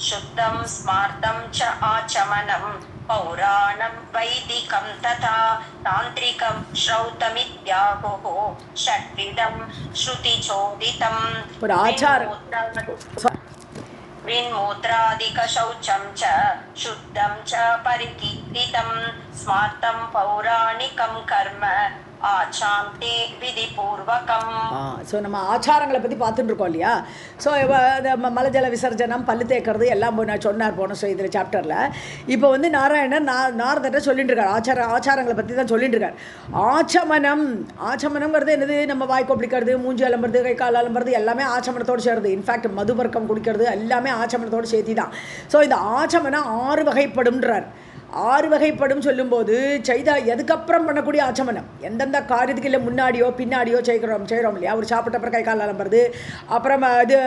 शुद्धं स्मार्तं च आचमनं पौराणं वैदिकं तथा तान्त्रिकं श्रौतमित्याहुः षड्विधं श्रुतिचोदितं विन्मूत्रादिकशौचं च शुद्धं च परिकीर्तितं स्मार्तं पौराणिकं कर्म ஆச்சாந்தே விதிபூர்வகம். ஸோ நம்ம ஆச்சாரங்களை பற்றி பார்த்துட்டு இருக்கோம் இல்லையா. ஸோ மலஜல விசர்ஜனம், பல்லு தேக்கிறது எல்லாம் நான் சொன்னார் போன இதில் சாப்டரில். இப்போ வந்து நாராயணன் நாரதட்ட சொல்லிட்டு இருக்கார், ஆச்சாரங்களை பற்றி தான் சொல்லிட்டு இருக்கார். ஆச்சமனம்ங்கிறது என்னது, நம்ம வாய் கொப்பளிக்கிறது, மூஞ்சி அலம்புறது, கை கால் அலம்புறது எல்லாமே ஆச்சமனத்தோடு சேருது. இன்ஃபேக்ட் மதுபர்க்கம் குடிக்கிறது எல்லாமே ஆச்சமனத்தோடு சேர்த்தி தான். ஸோ இந்த ஆச்சமனம் 6 வகைப்படும்ன்றார். 6 வகைப்படும் சொல்லும்போது எதுக்கப்புறம் பண்ணக்கூடிய ஆச்சமனம், எந்தெந்த காரியத்துக்கு இல்லை முன்னாடியோ பின்னாடியோ செய்கிறோம் இல்லையா. ஒரு சாப்பிட்டப்புறம் கை கால் அலம்புறது, அப்புறம் இது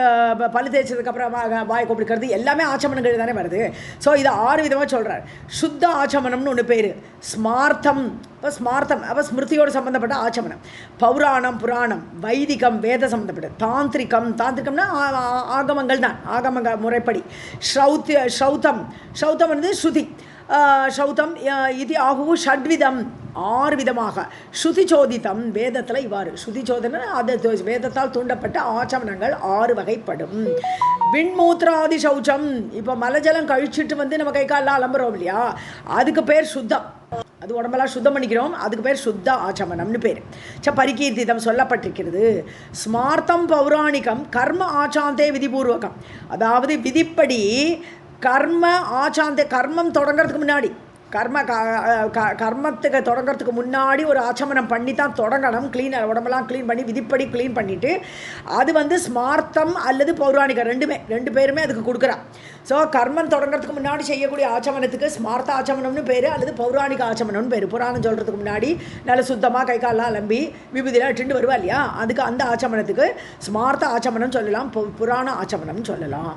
பல்லு தேய்ச்சதுக்கப்புறம் வாய் கொப்பிடிக்கிறது எல்லாமே ஆச்சமனங்கள் தானே வருது. ஸோ இது 6 விதமாக சொல்கிறார். சுத்த ஆச்சமனம்னு ஒன்று பேர், ஸ்மார்த்தம். இப்போ ஸ்மார்த்தம் அப்போ ஸ்மிருதியோடு சம்மந்தப்பட்ட ஆச்சமனம், பௌராணம் புராணம், வைதிகம் வேத சம்மந்தப்பட்ட, தாந்திரிகம்னா ஆகமங்கள் தான், ஆகம முறைப்படி, ஸ்ரௌத்தம் வந்து ஸ்ருதி, ஸ்ரௌத்தம் இது ஆகு ஷட்விதம் 6 விதமாக, ஸ்ருதிச்சோதித்தம் வேதத்தில் இவ்வாறு, ஸ்ருதிச்சோதனை அது வேதத்தால் தூண்டப்பட்ட ஆச்சமனங்கள் 6 வகைப்படும். விண்மூத்திராதி சௌச்சம், இப்போ மலஜலம் கழிச்சிட்டு வந்து நம்ம கை காலெலாம் அலம்புறோம் இல்லையா, அதுக்கு பேர் சுத்தம். அது உடம்பெல்லாம் சுத்தம் பண்ணிக்கிறோம், அதுக்கு பேர் சுத்த ஆச்சமனம்னு பேர். பரிகீர்த்திதம் சொல்லப்பட்டிருக்கிறது. ஸ்மார்த்தம் பௌராணிகம் கர்ம ஆச்சாந்தே விதிபூர்வகம், அதாவது விதிப்படி கர்ம ஆச்சாந்தே, கர்மம் தொடங்கிறதுக்கு முன்னாடி, கர்மத்துக்கு தொடங்கிறதுக்கு முன்னாடி ஒரு ஆச்சமனம் பண்ணி தான் தொடங்கணும். உடம்பெல்லாம் க்ளீன் பண்ணி விதிப்படி க்ளீன் பண்ணிவிட்டு அது வந்து ஸ்மார்த்தம் அல்லது பௌராணிகம் ரெண்டு பேருமே அதுக்கு கொடுக்குறான். ஸோ கர்மம் தொடங்கிறதுக்கு முன்னாடி செய்யக்கூடிய ஆச்சமனத்துக்கு ஸ்மார்த்த ஆச்சமனம்னு பேர் அல்லது பௌராணிக ஆச்சமனம்னு பேர். புராணம் சொல்கிறதுக்கு முன்னாடி நல்ல சுத்தமாக கை காலெலாம் அலம்பி விபூதிலாம் இட்டுண்டு வருவா இல்லையா, அதுக்கு அந்த ஆச்சமனத்துக்கு ஸ்மார்த்த ஆச்சமனம் சொல்லலாம், புராண ஆச்சமனம்னு சொல்லலாம்.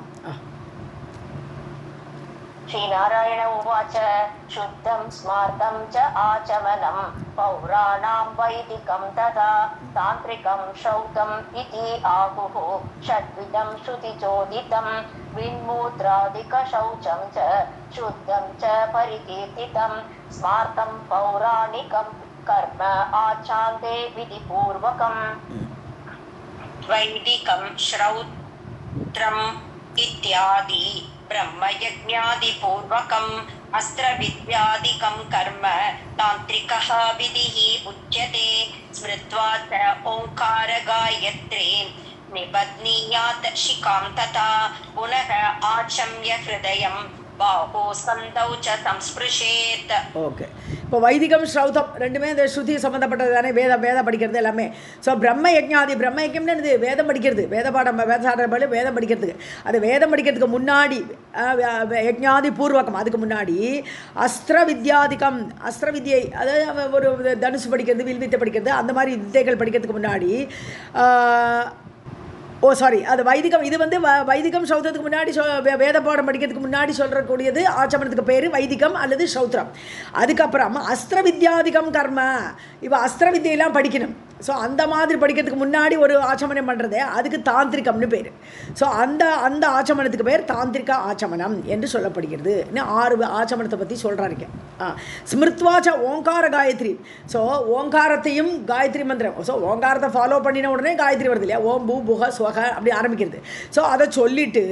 श्रीनारायण उवाच शुद्धं स्मार्तं च आचमनं पौराणां वैदिकं तथा तान्त्रिकं श्रौतम् इति आहुः षड्विधं श्रुतिचोदितं विन्मूत्रादिकशौचं च शुद्धं च परिकीर्तितं स्मार्तं पौराणिकं कर्म आचान्ते विधिपूर्वकम्. वैदिकं श्रौत्रम् इत्यादि ब्रह्मयज्ञादिपूर्वकम् अस्त्रविद्यादिकं कर्म तान्त्रिकः विधिः उच्यते. स्मृत्वा च ओंकार गायत्रीं निबध्नीयात् शिखां तथा पुनः आचम्य हृदयं बाहु स्कन्धौ च संस्पृशेत्. ஓகே, இப்போ வைதிகம் ஸ்ரௌதம் ரெண்டுமே இந்த ஸ்ருதி சம்மந்தப்பட்டது தானே. வேதம் படிக்கிறது எல்லாமே. ஸோ பிரம்ம யஜ்ஞம்னு இது வேதம் படிக்கிறது, வேதம் படிக்கிறதுக்கு, அது வேதம் படிக்கிறதுக்கு முன்னாடி யஜ்ஞாதி பூர்வகம், அதுக்கு முன்னாடி அஸ்திர வித்யை, அதாவது ஒரு தனுசு படிக்கிறது, வில்வித்தை படிக்கிறது, அந்த மாதிரி வித்தைகள் படிக்கிறதுக்கு முன்னாடி அது வைதிகம். இது வந்து வைதிகம் சௌத்திரத்துக்கு முன்னாடி வேத பாடம் படிக்கிறதுக்கு முன்னாடி சொல்கிறக்கூடியது ஆச்சமனத்துக்கு பேர் வைதிகம் அல்லது சௌத்திரம். அதுக்கப்புறம் அஸ்திர வித்யாதிகம் கர்ம, இப்போ அஸ்திர வித்தியெல்லாம் படிக்கணும். ஸோ அந்த மாதிரி படிக்கிறதுக்கு முன்னாடி ஒரு ஆச்சமனம் பண்ணுறதே அதுக்கு தாந்திரிகம்னு பேர். ஸோ அந்த ஆச்சமனத்துக்கு பேர் தாந்திரிக ஆச்சமனம் என்று சொல்லப்படுகிறது. இன்னும் 6 ஆச்சமனத்தை பற்றி சொல்கிறாருங்க. ஸ்மிருத்வாச்ச ஓங்கார காயத்ரி. ஸோ ஓங்காரத்தையும் காயத்ரி மந்திரம், ஸோ ஓங்காரத்தை ஃபாலோ பண்ணின உடனே காயத்ரி வருது இல்லையா, ஓம் பூ புக ஸ்வக அப்படி ஆரம்பிக்கிறது. ஸோ அதை சொல்லிவிட்டு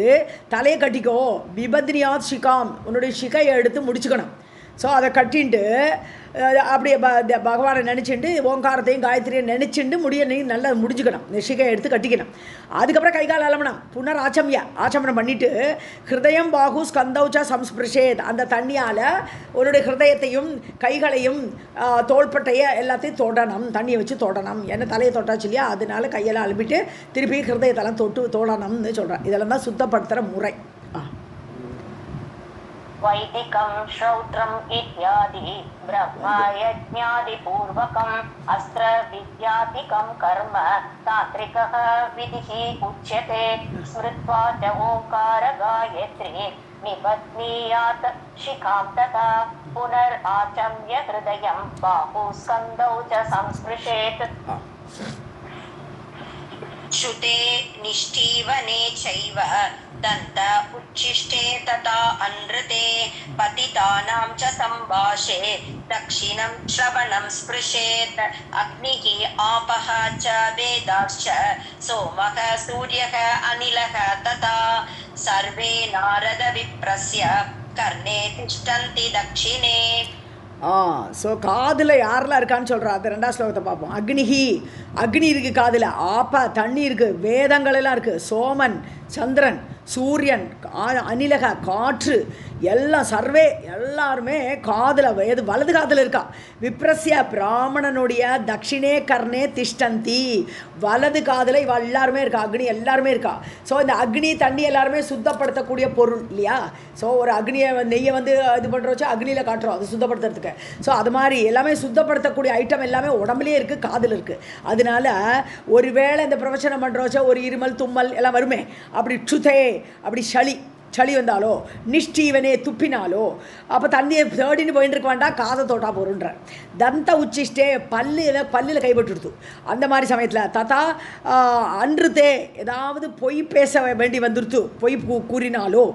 தலையை கட்டிக்கோ, விபத்னியாத் ஷிகாம், உன்னுடைய ஷிகையை எடுத்து முடிச்சுக்கணும். ஸோ அதை கட்டின்ட்டு அப்படியே பகவானை நினச்சிட்டு ஓங்காரத்தையும் காயத்ரியும் நினச்சிட்டு நீ நல்லா முடிஞ்சுக்கணும், நிஷிகை எடுத்து கட்டிக்கணும். அதுக்கப்புறம் கை கால் அலமனம், புனர் ஆச்சமனம் பண்ணிவிட்டு ஹிருதயம் பாகு ஸ்கந்தௌச்ச சம்ஸ்பிருஷேத், அந்த தண்ணியால் உன்னுடைய ஹிருதயத்தையும் கைகளையும் தோள்பட்டைய எல்லாத்தையும் தொடணும், தண்ணியை வச்சு தொடணும். ஏன்னா தலையை தொட்டாச்சு இல்லையா, அதனால கையெல்லாம் அலும்பிட்டு திருப்பி ஹிருதயத்தெல்லாம் தொடணும்னு சொல்கிறேன். இதெல்லாம் தான் சுத்தப்படுத்துகிற முறை. वैदिकं श्रौत्रम् इत्यादि ब्रह्मयज्ञादिपूर्वकम् अस्त्रविद्यादिकं कर्म तान्त्रिकः विधिः उच्यते. स्मृत्वा च ओंकार गायत्री निबध्नीयात् शिखां तथा पुनराचम्य हृदयं बाहु स्कन्धौ च संस्पृशेत्. श्रुते निष्ठीवने चैव दन्त उच्छिष्टे तथा अनृते पतितानां च संभाषे दक्षिणं श्रवणं स्पृशेत् अग्निः आपः च वेदाश्च सोमः सूर्यः अनिलः तथा सर्वे नारद विप्रस्य कर्णे तिष्ठन्ति दक्षिणे. ஸோ காதில் யாரெல்லாம் இருக்கான்னு சொல்கிறா. அது ரெண்டாவது ஸ்லோகத்தை பார்ப்போம். அக்னிஹி, அக்னி இருக்குது காதில். ஆப்ப, தண்ணி இருக்குது. வேதங்கள் எல்லாம் இருக்குது. சோமன், சந்திரன், சூரியன், அனிலக, காற்று, எல்லாம் சர்வே எல்லாருமே காதில், எது வலது காதில் இருக்கா. விப்ரஸ்ய பிராமணனுடைய தட்சிணே கர்ணே திஷ்டந்தி, வலது காதில் இவ எல்லாருமே இருக்கா. அக்னி எல்லாருமே இருக்கா. ஸோ இந்த அக்னி தண்ணி எல்லாருமே சுத்தப்படுத்தக்கூடிய பொருள் இல்லையா. ஸோ ஒரு அக்னியை நெய்யை வந்து இது பண்ணுறோச்சா அக்னியில் காட்டுறோம் அது சுத்தப்படுத்துறதுக்கு. ஸோ அது மாதிரி எல்லாமே சுத்தப்படுத்தக்கூடிய ஐட்டம் எல்லாமே உடம்புலேயே இருக்குது, காதில் இருக்குது. அதனால ஒரு வேளை இந்த பிரவச்சனம் பண்ணுறோச்சா ஒரு இருமல் தும்மல் எல்லாம் வருமே, அப்படி சுதே, அப்படி சளி வந்தாலோ, நிஷ்டீவனே துப்பினாலோ, அப்போ தண்ணியை தேடின்னு போயின்னு இருக்க வேண்டாம், காதை தோட்டா போருன்ற. தந்த உச்சிஷ்டே, பல்லில் கைப்பட்டுடுத்து. அந்த மாதிரி சமயத்தில் ததா அன்றுதே, ஏதாவது பொய் பேச வேண்டி வந்துடுத்து, பொய் கூறினாலோ,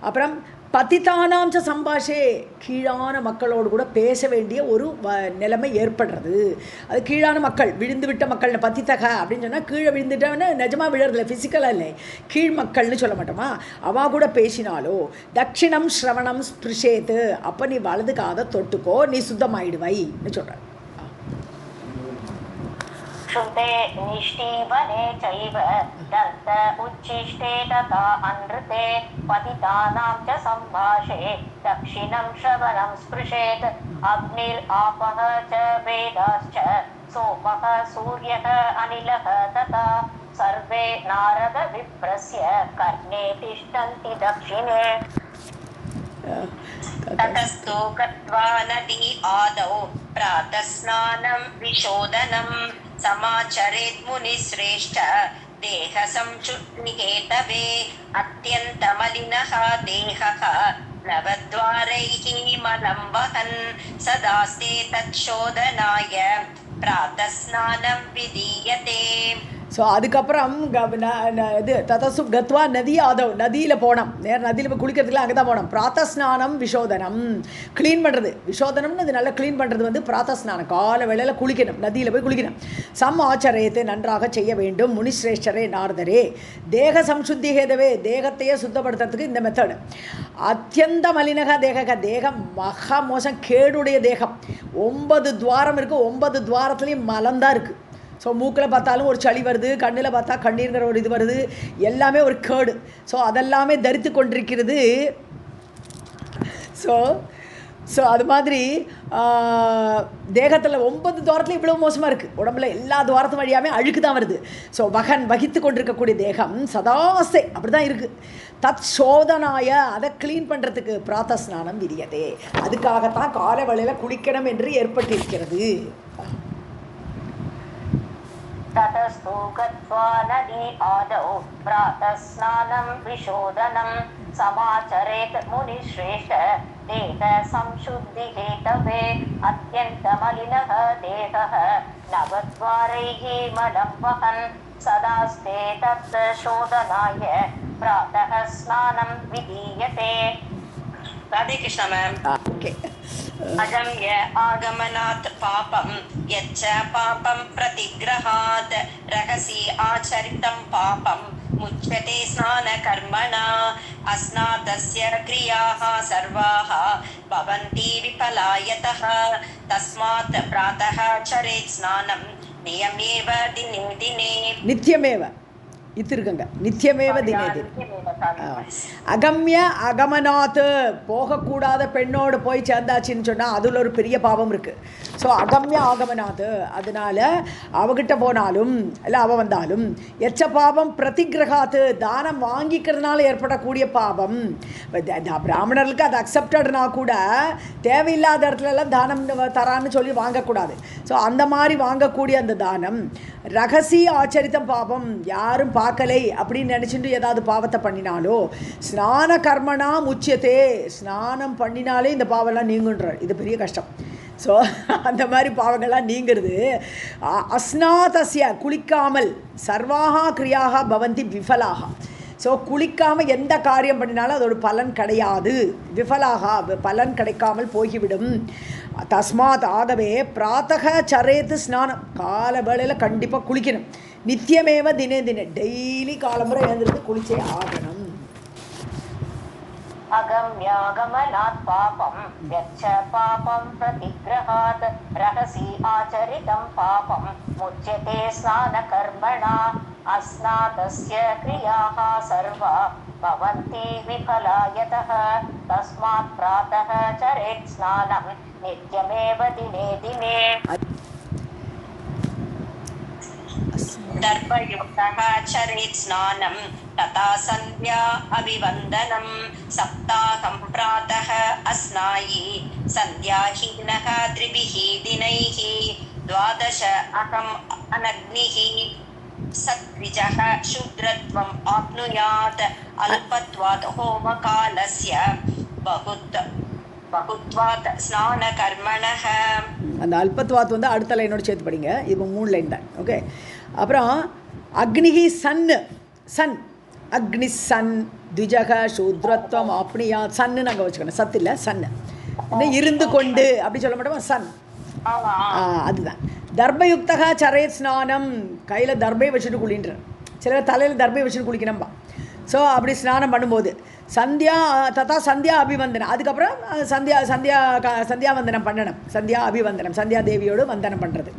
அப்புறம் பதிதானாம்ச சம்பாஷே, கீழான மக்களோடு கூட பேச வேண்டிய ஒரு நிலைமை ஏற்படுறது. அது கீழான மக்கள், விழுந்து விட்ட மக்கள், பதித்தக அப்படின்னு சொன்னால் கீழே விழுந்துட்டவன்னு நிஜமாக விழுறதில்ல, ஃபிசிக்கலாக இல்லை, கீழ் மக்கள்னு சொல்ல மாட்டோமா. அவா கூட பேசினாலோ, தட்சிணம் ஸ்ரவணம் ஸ்பிருஷேத்து, அப்போ நீ வலது காதை தொட்டுக்கோ, நீ சுத்தமாயிடுவைன்னு சொல்கிற. श्रुते निष्ठीवने चैव दत्त उच्छिष्टे तथा अनृते पतितानां च संभाषे दक्षिणं श्रवणं स्पृशेत् अग्निर् आपः च वेदाश्च सोमः सूर्यः अनिलः तथा सर्वे नारद विप्रस्य कर्णे तिष्ठन्ति दक्षिणे. ततस्तु गत्वा नदी आदौ प्रातः स्नानं विशोदनं समाचरेत् मुनिश्रेष्ठ देह संशुद्धिहेतवे अत्यन्तमलिनः देहः नवद्वारैः मलं वहन् सदास्ते तच्छोदनाय प्रातः स्नानं विधीयते. ஸோ அதுக்கப்புறம் இது ததசு கத்வா நதி ஆதவ், நதியில் போனோம், நேரம் நதியில் போய் குளிக்கிறதுக்குலாம் அங்கே தான் போனோம். பிராத்தஸ்நானம் விஷோதனம், க்ளீன் பண்ணுறது. விஷோதனம்னு அது நல்லா க்ளீன் பண்ணுறது வந்து பிராத்தஸ்நானம், கால வேளையில் குளிக்கணும், நதியில் போய் குளிக்கணும். சம் ஆச்சரியத்தை நன்றாக செய்ய வேண்டும். முனிஸ்ரேஷ்டரே நாரதரே, தேக சம்சுத்தி ஹேதவே, தேகத்தையே சுத்தப்படுத்துறதுக்கு இந்த மெத்தடு. அத்தியந்த மலினக தேக, தேகம் மகா மோசம் கேடுடைய தேகம். 9 துவாரம் இருக்குது, 9 துவாரத்துலேயும் மலம்தான் இருக்குது. ஸோ மூக்கில் பார்த்தாலும் ஒரு சளி வருது, கண்ணில் பார்த்தா கண்ணீர்ங்கிற ஒரு இது வருது, எல்லாமே ஒரு கேடு. ஸோ அதெல்லாமே தரித்து கொண்டிருக்கிறது. ஸோ அது மாதிரி தேகத்தில் 9 துவாரத்தில் இவ்வளோ மோசமாக இருக்குது. உடம்புல எல்லா துவாரத்து வழியாமே அழுக்கு தான் வருது. ஸோ வகித்து கொண்டிருக்கக்கூடிய தேகம் சதாசை அப்படி தான் இருக்குது. தத் சோதனாய, அதை க்ளீன் பண்ணுறதுக்கு பிராத்தஸ்நானம் விரியதே, அதுக்காகத்தான் கால வேளையில் குளிக்கணும் என்று ஏற்பட்டிருக்கிறது. ततस्तु गत्वा नदी आदौ प्रातः स्नानं विशोदनं समाचरेत् मुनिश्रेष्ठ देह संशुद्धिहेतवे अत्यन्तमलिनः देहः नवद्वारैः मलं वहन् सदास्ते तत् शोधनाय प्रातः स्नानं विधीयते. राधे कृष्ण मैम. ओके. अगम्य आगमनात् पापं यच्च पापं प्रतिग्रहात् रहसि आचरितं पापं मुच्यते स्नानकर्मणा. अस्नातस्य क्रियाः सर्वाः भवन्ति विफला यतः तस्मात् प्रातः चरेत् स्नानं नियमेव दिने दिने. नित्यमेव இத்திருக்குங்க, நித்தியமேவ தினே தினே. அகம்ய அகமனாத், போகக்கூடாத பெண்ணோடு போய் சேர்ந்தாச்சின்னு சொன்னால் அதில் ஒரு பெரிய பாவம் இருக்குது. ஸோ அகம்ய ஆகமனாத், அதனால் அவகிட்ட போனாலும் இல்லை அவள் வந்தாலும் எச்ச பாவம் பிரதிகிரகாத்து, தானம் வாங்கிக்கிறதுனால ஏற்படக்கூடிய பாவம். பிராமணர்களுக்கு அது அக்செப்டட்னா கூட தேவையில்லாத இடத்துலலாம் தானம் தரான்னு சொல்லி வாங்கக்கூடாது. ஸோ அந்த மாதிரி வாங்கக்கூடிய அந்த தானம் ரகசிய ஆச்சரித்தம் பாவம், யாரும் பார்க்கலை அப்படின்னு நினச்சிட்டு ஏதாவது பாவத்தை பண்ணினாலோ ஸ்நான கர்மனா முச்சியத்தே, ஸ்நானம் பண்ணினாலே இந்த பாவம்லாம் நீங்குன்றார். இது பெரிய கஷ்டம். ஸோ அந்த மாதிரி பாவங்கள்லாம் நீங்கிறது. அஸ்நாதஸ்ய, குளிக்காமல் சர்வாகா கிரியாக பவந்தி விஃபலாக. ஸோ குளிக்காமல் எந்த காரியம் பண்ணினாலும் அதோட பலன் கிடையாது, விஃபலாக பலன் கிடைக்காமல் போய்விடும். தஸ்மாத் ஆகவே பிராத்தக சரேத்து ஸ்நானம், கால வேளையில் கண்டிப்பாக குளிக்கணும். நித்தியமேவ தினே தினே, டெய்லி காலமுறை எழுந்திருந்து குளிச்சே ஆகணும். अगम्यागमनात् पापं यच्च पापं प्रतिग्रहात् रहसि आचरितं पापं मुच्यते स्नानकर्मणा अस्नातस्य क्रियाः सर्वा भवन्ति विफला यतः तस्मात् प्रातः चरेत् स्नानं नित्यमेव दिने दिने दर्भयुक्तः चरेत् स्नानं तथा सन्ध्या अभिवन्दनं सप्ताहं प्रातः अस्नायि सन्ध्याहीनः त्रिभिः दिनैः द्वादश अहम् अनग्निः सद्विजः शूद्रत्वम् आप्नुयात् अल्पत्वात् होमकालस्य बहुत्वात् स्नानकर्मणः. அந்த அல்பத்வாத் வந்து அடுத்த லைனோட சேர்த்து படிங்க, இப்போ 3 லைன் தான். ஓகே, அப்புறம் அக்னிஹி சன், சன் அக்னி சன் த்விஜக சூத்ரத்வம் ஆப்னியா, சன்னு நாங்கள் வச்சுக்கணும், சத்து இல்லை சன்னு, இன்னும் இருந்து கொண்டு அப்படி சொல்ல மாட்டோமா, சன். அதுதான் தர்பயுக்தகா சரேத் ஸ்நானம், கையில் தர்பை வச்சுட்டு குளின்ற, சிலர் தலையில் தர்பை வச்சுட்டு குளிக்கணும்பா. ஸோ அப்படி ஸ்நானம் பண்ணும்போது சந்தியா ததா சந்தியா அபிவந்தனம், அதுக்கப்புறம் சந்தியாவந்தனம் பண்ணணும், சந்தியா அபிவந்தனம், சந்தியா தேவியோடு வந்தனம் பண்ணுறது.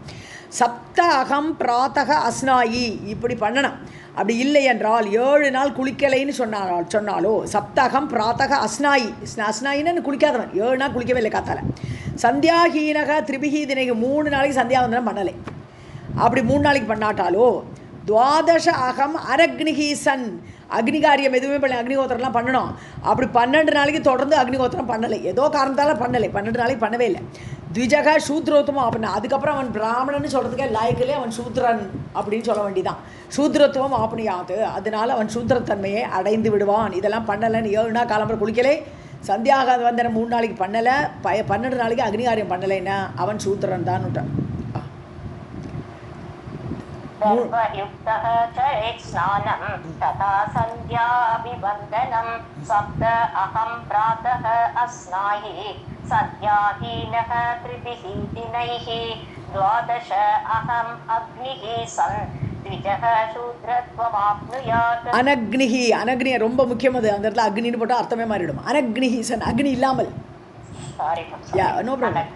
சப்த அகம் பிராத்தக அஸ்னாயி, இப்படி பண்ணணும். அப்படி இல்லை என்றால் 7 நாள் குளிக்கலைன்னு சொன்னாலோ சப்தகம் பிராத்தக அஸ்னாயி, அஸ்னாயின்னு குளிக்காதவன் 7 நாள் குளிக்கவே இல்லை காத்தால. சந்தியாஹீனக திரிபிஹி தினைக்கு 3 நாளைக்கு சந்தியாவந்தனம் பண்ணலை. அப்படி 3 நாளைக்கு பண்ணாட்டாலோ துவாதச அகம் அரக்னிஹி சன், அக்னிகாரியம் எதுவுமே பண்ணல, அக்னிகோத்திரம்லாம் பண்ணணும். அப்படி 12 நாளைக்கு தொடர்ந்து அக்னிகோத்திரம் பண்ணலை, ஏதோ காரணத்தால் பண்ணலை, 12 நாளைக்கு பண்ணவே இல்லை. த்விஜக சூத்ரோத்தமம் அப்படின்னா அதுக்கப்புறம் அவன் பிராமணன்னு சொல்கிறதுக்கே லாய்க்கிலே அவன் சூத்ரன் அப்படின்னு சொல்ல வேண்டிதான். சூத்ரத்துவம் ஆப்பணியாது, அதனால அவன் சூத்ரத்தன்மையை அடைந்து விடுவான். இதெல்லாம் பண்ணலைன்னு 7 நாள் காலம்பரம் குளிக்கலை, சந்தியாக வந்தன 3 நாளைக்கு பண்ணலை, 12 நாளைக்கு அக்னிகாரியம் பண்ணலைன்னா அவன் சூத்ரன் தான் விட்டான். दर्भयुक्तः चरेत् स्नानं तथा सन्ध्याभिवन्दनं सप्त अहं प्रातः अस्नायि सद्याहीनः त्रिभिः दिनैः द्वादश अहम् अग्निः सन् द्विजः शूद्रत्वमाप्नुयात्. அனக்னிஹி, அனக்னியை ரொம்ப முக்கியமானது, அந்த இடத்துல அக்னின்னு போட்டால் அர்த்தமே மாறிடும். அனக்னிஹி சன், அக்னி இல்லாமல். Yeah no problem.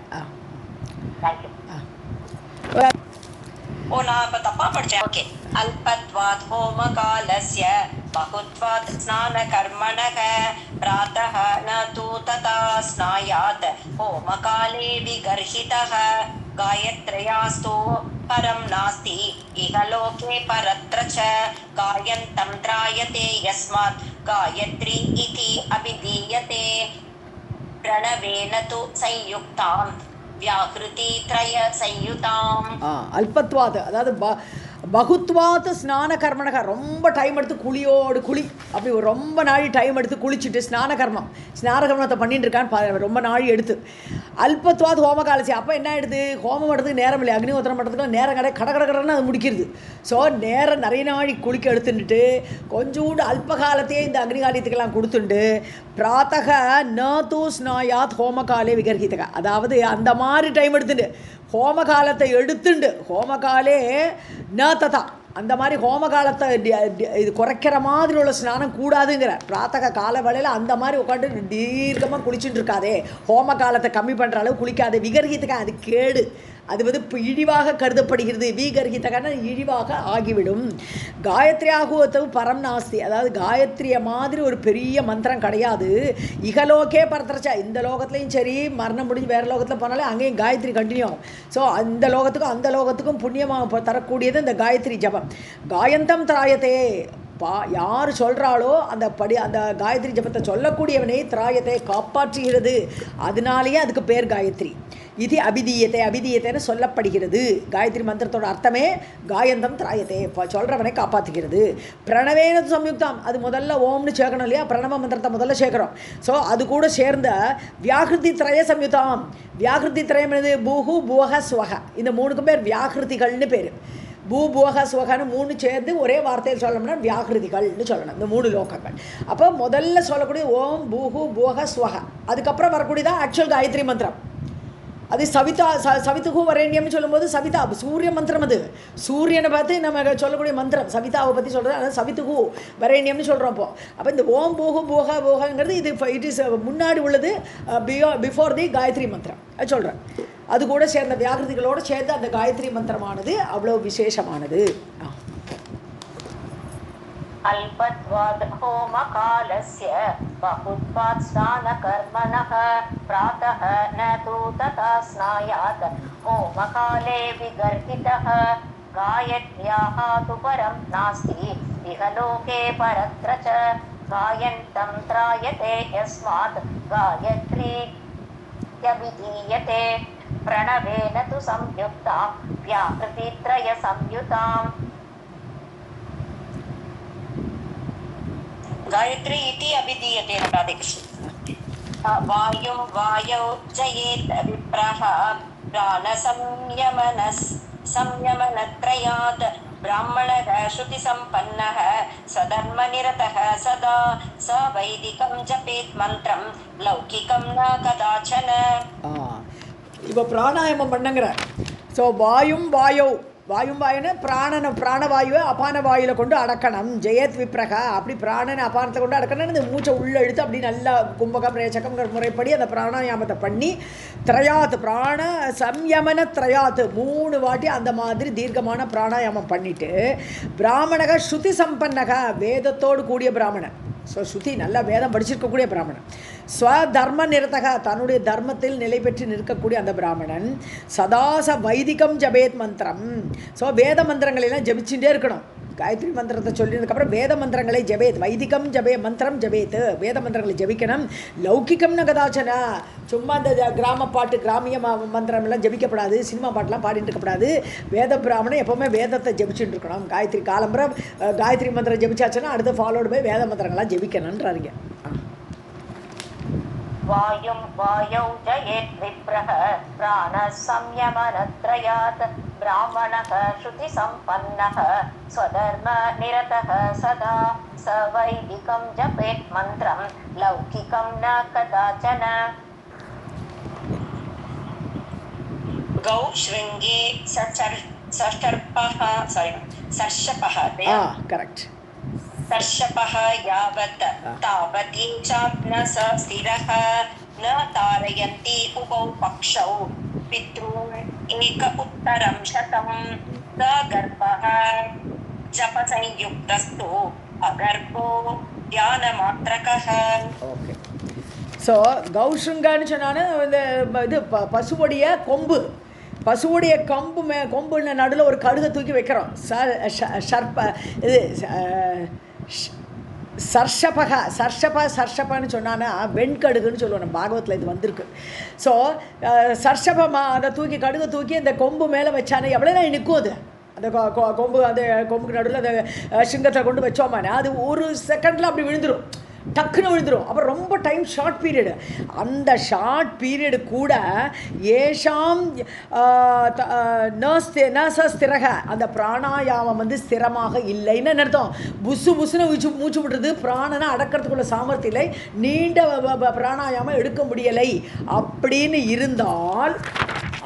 Thank you. நான் தப்பா படிச்சேன். ஓகே, அல்பத்வாத் ஹோமகாலஸ்ய பகுத்வாத் ஸ்நானகர்மணः प्रातः न तु तथा स्नायात् होमकाले विगर्हितः गायत्र्यास्तु परं नास्ति इह लोके परत्र च गायन्तं त्रायते यस्मात् गायत्री इति अभिधीयते प्रणवेन तु संयुक्ताम् व्याकृति त्रय संयुताम. அல்பத்வாத் அதாவது பகுத்வாத் ஸ்நான கர்மனக, ரொம்ப டைம் எடுத்து குளி அப்படி ரொம்ப நாளி டைம் எடுத்து குளிச்சுட்டு ஸ்நான கர்மத்தை பண்ணிட்டு இருக்கான்னு ரொம்ப நாளி எடுத்து. அல்பத்வாத் ஹோம காலசி, அப்போ என்ன ஆகிடுது, ஹோமம் பண்ணுறதுக்கு நேரம் இல்லை, அக்னிஹோத்திரம் பண்ணுறதுக்கு நேரம் கடன்னு அது முடிக்கிறது. ஸோ நேரம் நிறைய நாளி குளிக்க எடுத்துட்டு கொஞ்சோண்டு அல்ப காலத்தையே இந்த அக்னிகாரியத்துக்கெல்லாம் கொடுத்துண்டு பிராத்தக ந தூ ஸ்நாயாத் ஹோமகாலே விகர்ஹிதக, அதாவது அந்த மாதிரி டைம் எடுத்துட்டு ஹோமகாலத்தை எடுத்துண்டு ஹோமகாலே ந ததா, அந்த மாதிரி ஹோமகாலத்தை இது குறைக்கிற மாதிரி உள்ள ஸ்நானம் கூடாதுங்கிற. பிராத்தக கால வேளையில் அந்த மாதிரி உட்காந்து தீர்க்கமாக குளிச்சுட்டு இருக்காதே, ஹோம காலத்தை கம்மி பண்ணுற அளவு குளிக்காதே. விகர்ஹித்தக அது கேடு, அது வந்து இப்போ இழிவாக கருதப்படுகிறது. விகர்ஹித்தகன்னா இழிவாக ஆகிவிடும். காயத்ரி ஆகுவத்தவு பரம் நாஸ்தி, அதாவது காயத்ரியை மாதிரி ஒரு பெரிய மந்திரம் கிடையாது. இகலோகே பரத்திரச்சா, இந்த லோகத்துலையும் சரி, மரணம் முடிஞ்சு வேறு லோகத்தில் போனாலே அங்கேயும் காயத்ரி கண்டினியூ ஆகும். ஸோ அந்த லோகத்துக்கும் புண்ணியமாக தரக்கூடியது இந்த காயத்ரி ஜபம். காயந்தம் திராயத்தே, யார் சொல்கிறாளோ அந்த காயத்ரி ஜபத்தை சொல்லக்கூடியவனை திராயத்தை காப்பாற்றுகிறது, அதனாலேயே அதுக்கு பேர் காயத்ரி. இது அபிதீயத்தைன்னு சொல்லப்படுகிறது. காயத்ரி மந்திரத்தோட அர்த்தமே காயந்தம் திராயத்தை, சொல்கிறவனை காப்பாற்றுகிறது. பிரணவேன சம்யுக்தம், அது முதல்ல ஓம்னு சேர்க்கணும் இல்லையா, பிரணவ மந்திரத்தை முதல்ல சேர்க்குறோம். ஸோ அது கூட சேர்ந்த வியாகிருதி திரய சம்யுக்தம். வியாகிருதி திரயம் என்னது, பூஹு புவக ஸ்வக, இந்த 3க்கும் பேர் வியாகிருதிகள்னு பேர். பூபோக சுவகன்னு 3 சேர்ந்து ஒரே வார்த்தையில் சொல்லணும்னா வியாகிருதிகள்னு சொல்லணும், இந்த 3 லோகங்கள். அப்போ முதல்ல சொல்லக்கூடிய ஓம் பூஹு போக ஸ்வக, அதுக்கப்புறம் வரக்கூடியதான் ஆக்சுவல் காயத்ரி மந்திரம். அது சவிதா சவித்துகு வரேண்டியம்னு சொல்லும்போது சவிதா சூரிய மந்திரம், அது சூரியனை பார்த்து நம்ம சொல்லக்கூடிய மந்திரம் சவிதாவை பற்றி சொல்கிறது, அதாவது சவித்துகு வரேண்டியம்னு சொல்கிறோம். அப்போ இந்த ஓம் போகும் போகங்கிறது இது இட் இஸ் முன்னாடி உள்ளது, பிஃபோர் தி காயத்ரி மந்திரம் அது சொல்கிறேன். அது கூட சேர்ந்த வியாகிருதிகளோடு சேர்ந்து அந்த காயத்ரி மந்திரமானது அவ்வளோ விசேஷமானது. अल्पत्वाद् होमकालस्य बहुत्वात् स्नानकर्मणः प्रातः न तु तथा स्नायात् होमकाले विगर्हितः गायत्र्याः तु परं नास्ति इह लोके परत्र च गायन्तं त्रायते यस्मात् गायत्री यभिधीयते प्रणवेन तु संयुक्तां व्याकृतित्रयसंयुताम् गायत्री इति अभिधीयते राधेकृष्ण। वायुं वायौ जयेत् विप्रः प्राणसंयमनत्रयात् ब्राह्मणः श्रुतिसम्पन्नः सधर्मनिरतः सदा स वैदिकं जपेत् मन्त्रं लौकिकं न कदाचन. இப்போ பிராணாயாமம் பண்ணுங்கிற. ஸோ வாயும் வாயுன்னு பிராணவாயுவை அபான வாயுவில் கொண்டு அடக்கணும். ஜெயத் விப்ரகா, அப்படி பிராணனை அபானத்தை கொண்டு அடக்கணும். இந்த மூச்சை உள்ளே எடுத்து அப்படி நல்லா கும்பகம் ரேச்சகம்ங்கிற முறைப்படி அந்த பிராணாயாமத்தை பண்ணி திரையாத்து பிராண சம்யமன திரையாத்து 3 வாட்டி அந்த மாதிரி தீர்க்கமான பிராணாயாமம் பண்ணிவிட்டு பிராமணக ஸ்ருதி சம்பன்னக, வேதத்தோடு கூடிய பிராமணன். ஸோ ஸ்ருதி நல்லா வேதம் படிச்சிருக்கக்கூடிய பிராமணன், ஸ்வதர்ம நிரதக, தன்னுடைய தர்மத்தில் நிலை பெற்று நிற்கக்கூடிய அந்த பிராமணன், சதாச வைதிகம் ஜபேத் மந்திரம். ஸோ வேத மந்திரங்களெல்லாம் ஜபிச்சுட்டே இருக்கணும். காயத்ரி மந்திரத்தை சொல்லினதுக்கப்புறம் வேத மந்திரங்களை ஜபேத், வைதிகம் மந்திரம் ஜபேத், வேத மந்திரங்களை ஜபிக்கணும். லௌகிகம்னு கதாச்சனா, சும்மா இந்த கிராம பாட்டு கிராமிய மந்திரம்லாம் ஜபிக்கப்படாது, சினிமா பாட்டெலாம் பாடிட்டு இருக்கக்கூடாது. வேத பிராமணன் எப்போவுமே வேதத்தை ஜபிச்சுட்டு இருக்கணும். காயத்ரி காலம்பரம் காயத்ரி மந்திரம் ஜபிச்சாச்சுன்னா அடுத்து ஃபாலோடு போய் வேத மந்திரங்கள்லாம் ஜபிக்கணுன்றாருங்க. वायुं वायौ जयेत् विप्रः प्राणसंयमनत्रयात् ब्राह्मणः श्रुतिसम्पन्नः स्वधर्मनिरतः सदा स वैदिकं जपेत् मन्त्रं लौकिकं न कदाचन. गौ शृङ्गे सर्षपः करेक्ट सर्षपः यावत् तावती चाप्न स स्थिरः न तारयन्ति उभौ पक्षौ पितॄन् एक उत्तरं शतं स गर्भः जपसंयुक्तस्तु अगर्भो ध्यानमात्रकः. ஓகே. ஸோ கௌஷுங்கான்னு சொன்னான்னு இந்த இது பசுவுடைய கொம்புன்னு நடுவில் ஒரு கடுகை தூக்கி வைக்கிறோம். சர்ஷப்பான்னு சொன்னான்னா வெண்கடுகுன்னு சொல்லுவோம். நம்ம பாகவத்தில் இது வந்திருக்கு. ஸோ சர்ஷபமாக அதை கடுகை தூக்கி அந்த கொம்பு மேலே வச்சானே எவ்வளோ நாள் நிற்கும் அது, அந்த கொம்புக்கு நடுவில் அந்த சிங்கத்தை கொண்டு வச்சோமானே அது ஒரு செகண்டில் அப்படி விழுந்துடும், டக்குன்னு விழுந்துடும். அப்புறம் ரொம்ப டைம் ஷார்ட் பீரியடு, அந்த ஷார்ட் பீரியடு கூட ஏஷாம் ஸ்திரக, அந்த பிராணாயாமம் ஸ்திரமாக இல்லைன்னு அர்த்தம். புசுன்னு மூச்சு விடுறது, பிராணனை அடக்கிறதுக்குள்ள சாமர்த்தியம் இல்லை, நீண்ட பிராணாயாமம் எடுக்க முடியலை அப்படின்னு இருந்தால்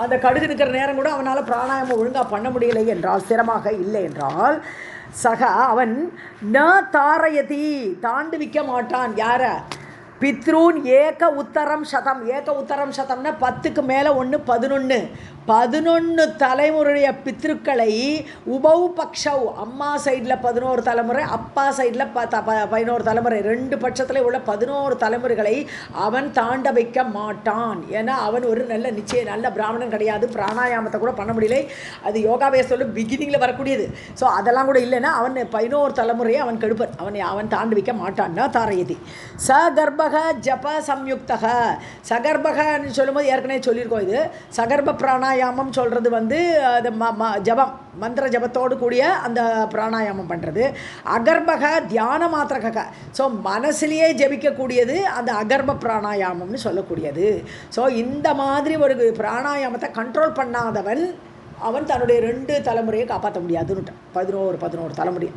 அந்த கடுகு இருக்கிற நேரம் கூட அவனால் பிராணாயாமம் ஒழுங்காக பண்ண முடியலை என்றால், ஸ்திரமாக இல்லை என்றால், சக அவன் ந தாரயதி தாண்டுவிக்க மாட்டான். யார? பித்ரூன் ஏக உத்தரம் சதம்னா 10க்கு மேலே 1 11 தலைமுறைய பித்ருக்களை உபௌ பக்ஷவ், அம்மா சைடில் 11 தலைமுறை, அப்பா சைடில் 11 தலைமுறை, 2 பட்சத்தில் உள்ள 11 தலைமுறைகளை அவன் தாண்ட வைக்க மாட்டான். ஏன்னா அவன் ஒரு நல்ல பிராமணன் கிடையாது, பிராணாயாமத்தை கூட பண்ண முடியலை. அது யோகாபேசத்தோட பிகினிங்கில் வரக்கூடியது. ஸோ அதெல்லாம் கூட இல்லைன்னா அவன் 11 தலைமுறையை அவன் கெடுப்பன், அவன் தாண்டி வைக்க மாட்டான்னா தாரயதி. சகர்பக ஜப சம்யுக்தக, சகர்பகன்னு சொல்லும்போது ஏற்கனவே சொல்லியிருக்கோம். இது சகர்ப பிராணாயாமம் சொல்கிறது அது ஜபம், மந்திர ஜபத்தோடு கூடிய அந்த பிராணாயாமம் பண்ணுறது. அகர்பக தியான மாத்திரக, ஸோ மனசுலேயே ஜபிக்கக்கூடியது அந்த அகர்ப பிராணாயாமம்னு சொல்லக்கூடியது. ஸோ இந்த மாதிரி ஒரு பிராணாயாமத்தை கண்ட்ரோல் பண்ணாதவன் அவன் தன்னுடைய 2 தலைமுறையை காப்பாற்ற முடியாதுன்னு 11 தலைமுறை.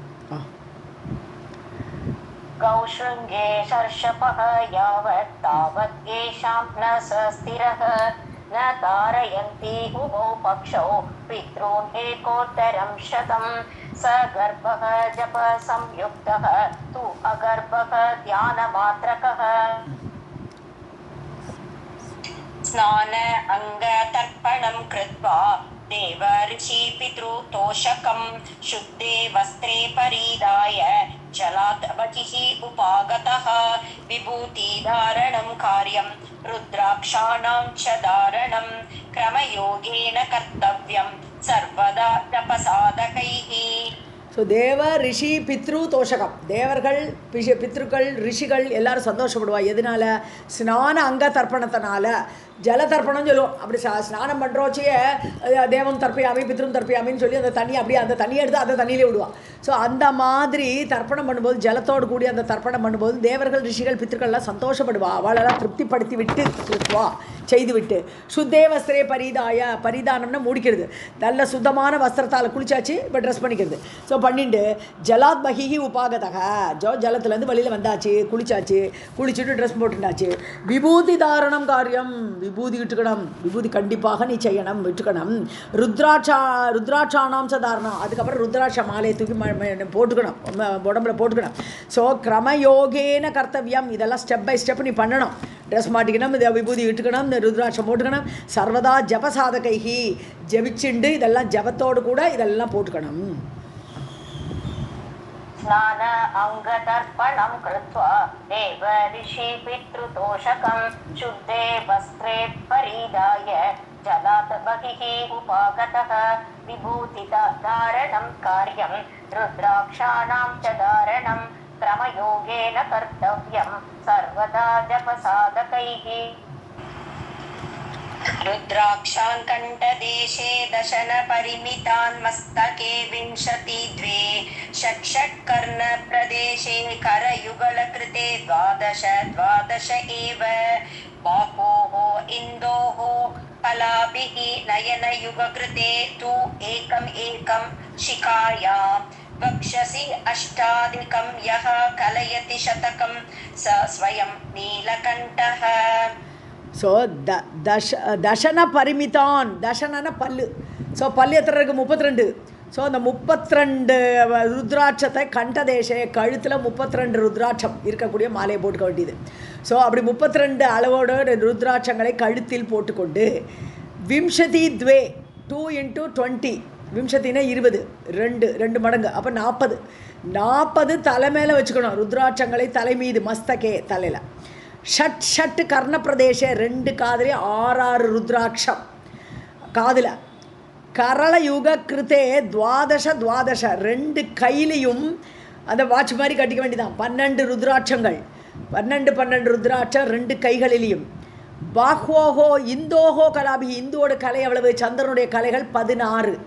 கௌஷங்கே சர்ஷபஹ யாவத் தாவத் ஏஷாம் ந ஸ்திரஹ ந தாரயந்தி உபௌ பக்ஷௌ பித்ரூன் ஏகோத்தரம் சதம் ச கர்ப்பஹ ஜப சம்யுக்தஹ து அகர்ப்பஹ தியான மாத்ரகஹ ஸ்நான அங்க தர்ப்பணம் கிருத்வா தேவ ரிஷி பித்ரு தோஷகம் சுத்தே வஸ்திரே பரிதாய ஜலாத் பகிஹி உபாகதஹ விபூதி தாரணம் காரியம் ருத்ராக்ஷாணாம் ச தாரணம் க்ரமயோகேன கர்த்தவ்யம் சர்வதா தபசாதகைஹி. ஸோ தேவ ரிஷி பித்ரு தோஷகம், தேவர்கள் பித்ருக்கள் ரிஷிகள் எல்லாரும் சந்தோஷப்படுவா. எதனால? ஸ்நான அங்க தர்ப்பணத்தினால. ஜல தர்ப்பணம் சொல்லுவோம். அப்படி ஸ்நானம் பண்ணுறோச்சியே தேவம் தர்ப்பயாமி பித்ரும் தர்ப்பயாமின்னு சொல்லி அந்த தண்ணி அப்படியே அந்த தண்ணியை எடுத்து அந்த தண்ணியிலே விடுவாள். ஸோ அந்த மாதிரி தர்ப்பணம் பண்ணும்போது ஜலத்தோடு கூடி அந்த தர்ப்பணம் பண்ணும்போது தேவர்கள் ரிஷிகள் பித்ருக்கள்லாம் சந்தோஷப்படுவா. அவளெல்லாம் திருப்திப்படுத்தி விட்டு கிருத்வா செய்து விட்டு சுத்தே வஸ்திரே பரிதானம்னா மூடிக்கிறது. நல்ல சுத்தமான வஸ்திரத்தால் குளிச்சாச்சு, இப்போ ட்ரெஸ் பண்ணிக்கிறது. ஸோ பண்ணிட்டு ஜலாத் பகிஹி உபாகதக, ஜலத்துலேருந்து வெளியில் வந்தாச்சு, குளிச்சுட்டு ட்ரெஸ் போட்டுட்டாச்சு. விபூதி தாரணம் காரியம், விபூதி விட்டுக்கணும், விபூதி கண்டிப்பாக நீ செய்யணும், விட்டுக்கணும். ருத்ராட்சானாம் சதாரணம், அதுக்கப்புறம் ருத்ராட்ச மாலையை தூக்கி போட்டுக்கணும், உடம்புல போட்டுக்கணும். ஸோ கிரமயோகேன கர்த்தவியம், இதெல்லாம் ஸ்டெப் பை ஸ்டெப் நீ பண்ணணும். ட்ரெஸ் மாட்டிக்கணும், இதை விபூதி விட்டுக்கணும், இந்த ருத்ராட்சம் போட்டுக்கணும். சர்வதா ஜபசாதகைஹி, ஜபிச்சுண்டு இதெல்லாம் ஜபத்தோடு கூட இதெல்லாம் போட்டுக்கணும். ஸ்நான அங்க தர்ப்பணம் கிருத்வா தேவ ரிஷி பித்ரு தோஷகம் சுத்தே வஸ்திரே பரிதாய ஜலாத் பகிஹி உபாகதஹ விபூதி தாரணம் காரியம் ருத்ராக்ஷாணாம் ச தாரணம் க்ரமயோகேன கர்த்தவ்யம் சர்வதா ஜபசாதகைஹி. रुद्राक्षान् कण्ठदेशे दशन परिमितान् मस्तके 22 षट्कर्णप्रदेशे करयुगलकृते 12 एव बाहोः इन्दोः कलाभिः नयनयुगकृते तु एकं शिखायां वक्षसि अष्टाधिकं यः कलयति शतकं स स्वयं नीलकण्ठः. ஸோ தசன பரிமிதான், தசனன பல்லு. ஸோ பல்லு எத்தனை இருக்குது? 32. ஸோ அந்த 32 ருத்ராட்சத்தை கண்டதேசே, கழுத்தில் 32 ருத்ராட்சம் இருக்கக்கூடிய மாலையை போட்டுக்க வேண்டியது. ஸோ அப்படி 32 அளவோட ருத்ராட்சங்களை கழுத்தில் போட்டுக்கொண்டு விம்சதி துவே 2 × 20, விம்சத்தினா 20, 2 மடங்கு, அப்போ 40 தலை மேலே வச்சுக்கணும். ருத்ராட்சங்களை தலை மீது, மஸ்தகே தலையில். ஷட் கர்ணப்பிரதேச 2 காதிலே 6 ருத்ராட்சம் காதில். கரளயுக கிருத்தே 12 2 கையிலையும் அந்த வாட்ச் மாதிரி கட்டிக்க வேண்டியதான். 12 ருத்ராட்சங்கள், 12 ருத்ராட்சம் 2 கைகளிலையும். பாஹ்வோஹோ இந்தோஹோ கலாபி, இந்துவோட கலை எவ்வளவு? சந்திரனுடைய கலைகள் 16.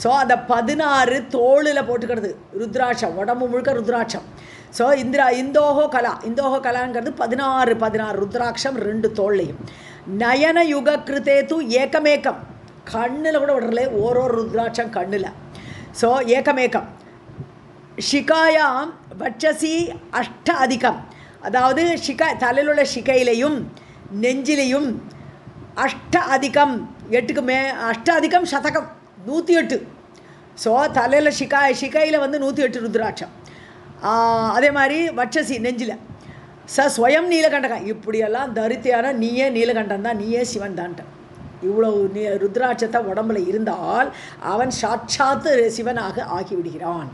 ஸோ அந்த 16 தோளில் போட்டுக்கிறது ருத்ராட்சம், உடம்பு முழுக்க ருத்ராட்சம். ஸோ இந்தோஹோ கலாங்கிறது 16 ருத்ராட்சம் 2 தோல்லையும். நயன யுக கிருத்தே தூ ஏக்கமேக்கம், கண்ணில் கூட விடல, ஒரு ருத்ராட்சம் கண்ணில். ஸோ ஏக்கமேக்கம். ஷிகாயாம் வட்சசி அஷ்ட அதிகம், அதாவது தலையில் உள்ள ஷிகையிலையும் நெஞ்சிலையும் அஷ்ட அதிகம் 8க்கு அஷ்ட அதிகம் சதகம் 108. ஸோ தலையில் ஷிகையில் வந்து 108 ருத்ராட்சம். அதே மாதிரி வட்சசி நெஞ்சில். ஸ்வயம் நீலகண்டகம், இப்படியெல்லாம் தரித்தியான நீயே நீலகண்டன் தான், நீயே சிவன் தான்ட்ட. இவ்வளவு ருத்ராட்சத்தை உடம்புல இருந்தால் அவன் சாட்சாத்து சிவனாக ஆகிவிடுகிறான்.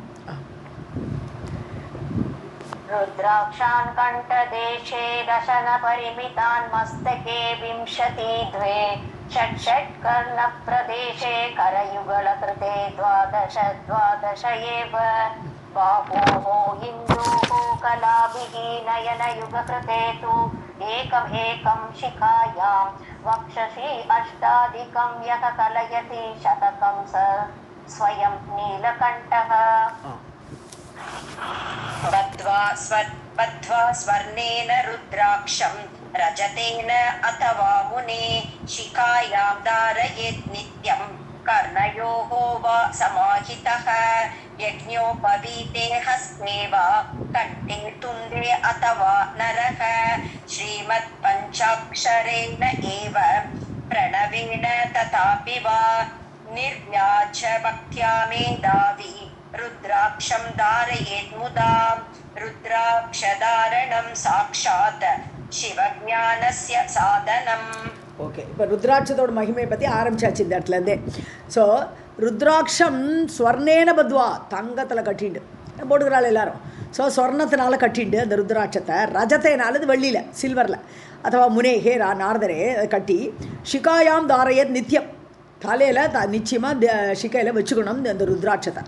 रुद्राक्षान् कण्ठदेशे दशन परिमितान् मस्तके 22 षट्कर्णप्रदेशे करयुगलकृते 12 एव बाहोः इन्दोः कलाभिः नयनयुगकृते तु एकं शिखायां वक्षसि अष्टाधिकं यः कलयति शतकं स स्वयं नीलकण्ठः. बद्ध्वा स्वर्णेन रुद्राक्षं रजतेन अथवा मुने शिखायां धारयेत् नित्यं कर्णयोः वा समाहितः यज्ञोपवीते हस्ते वा कण्ठे तुण्डे अथवा नरः श्रीमत्पञ्चाक्षरेण एव प्रणवेन तथापि वा निर्व्याज भक्त्या मेधावी रुद्राक्षं धारयेत् मुदा रुद्राक्षधारणं साक्षात् शिवज्ञानस्य साधनम्. ஓகே, இப்போ ருத்ராட்சத்தோட மகிமையை பற்றி ஆரம்பிச்சாச்சு இந்த இடத்துலேருந்தே. ஸோ ருத்ராட்சம் ஸ்வர்ணேன பத்வா, தங்கத்தில் கட்டிண்டு போட்டுக்கிறாள் எல்லாரும். ஸோ ஸ்வர்ணத்தினால கட்டிண்டு அந்த ருத்ராட்சத்தை ரஜத்தேனால, அது வெள்ளியில் சில்வரில் அத்தவா முனேகே நாரதரே கட்டி ஷிகாயாம் தாரையத் நித்தியம், தலையில் நிச்சயமாக ஷிக்கையில் வச்சுக்கணும் அந்த ருத்ராட்சத்தை.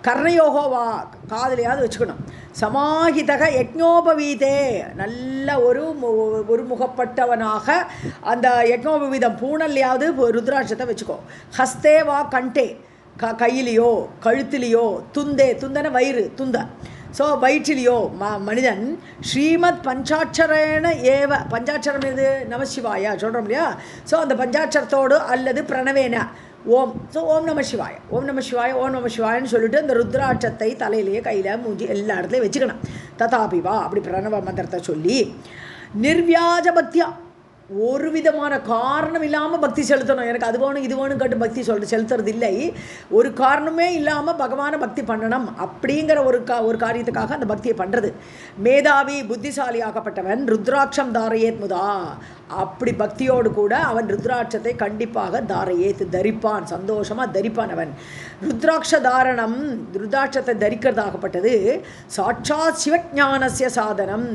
கர்ணயோகோவா, காதலையாவது வச்சுக்கணும். சமாஹிதக யக்ஞோபவீதே, நல்ல ஒரு முகப்பட்டவனாக அந்த யக்ஞோபவீதம் பூனல்லையாவது ருத்ராட்சத்தை வச்சுக்கோ. ஹஸ்தேவா கண்டே, கையிலையோ கழுத்திலையோ, துந்தன வயிறு துந்த, ஸோ வயிற்றிலையோ மனிதன் ஸ்ரீமத் பஞ்சாட்சரேன ஏவ, பஞ்சாட்சரம் எது? நமசிவாயா சொல்கிறோம் இல்லையா? ஸோ அந்த பஞ்சாட்சரத்தோடு அல்லது பிரணவேன ஓம், ஸோ ஓம் நம சிவாய, ஓம் நம சிவாய, ஓம் நம சிவாயன்னு சொல்லிட்டு அந்த ருத்ராட்சத்தை தலையிலேயே கையில் மூஞ்சி எல்லா இடத்துலையும் வச்சுக்கணும். ததாபிவா, அப்படி பிரணவ மந்திரத்தை சொல்லி நிர்வியாஜ பக்தியா, ஒரு விதமான காரணம் இல்லாமல் பக்தி செலுத்தணும். எனக்கு அது வேணும் இது வேணும் கேட்டு பக்தி செலுத்துறது இல்லை. ஒரு காரணமே இல்லாமல் பகவானை பக்தி பண்ணணும் அப்படிங்கிற ஒரு காரியத்துக்காக அந்த பக்தியை பண்ணுறது. மேதாவி புத்திசாலியாகப்பட்டவன் ருத்ராட்சம் தாரையேத் முதா, அப்படி பக்தியோடு கூட அவன் ருத்ராட்சத்தை கண்டிப்பாக தாரையேத் தரிப்பான், சந்தோஷமாக தரிப்பான் அவன். ருத்ராட்ச தாரணம், ருத்ராட்சத்தை தரிக்கிறதாகப்பட்டது சாட்சாத் சிவஞானசிய சாதனம்,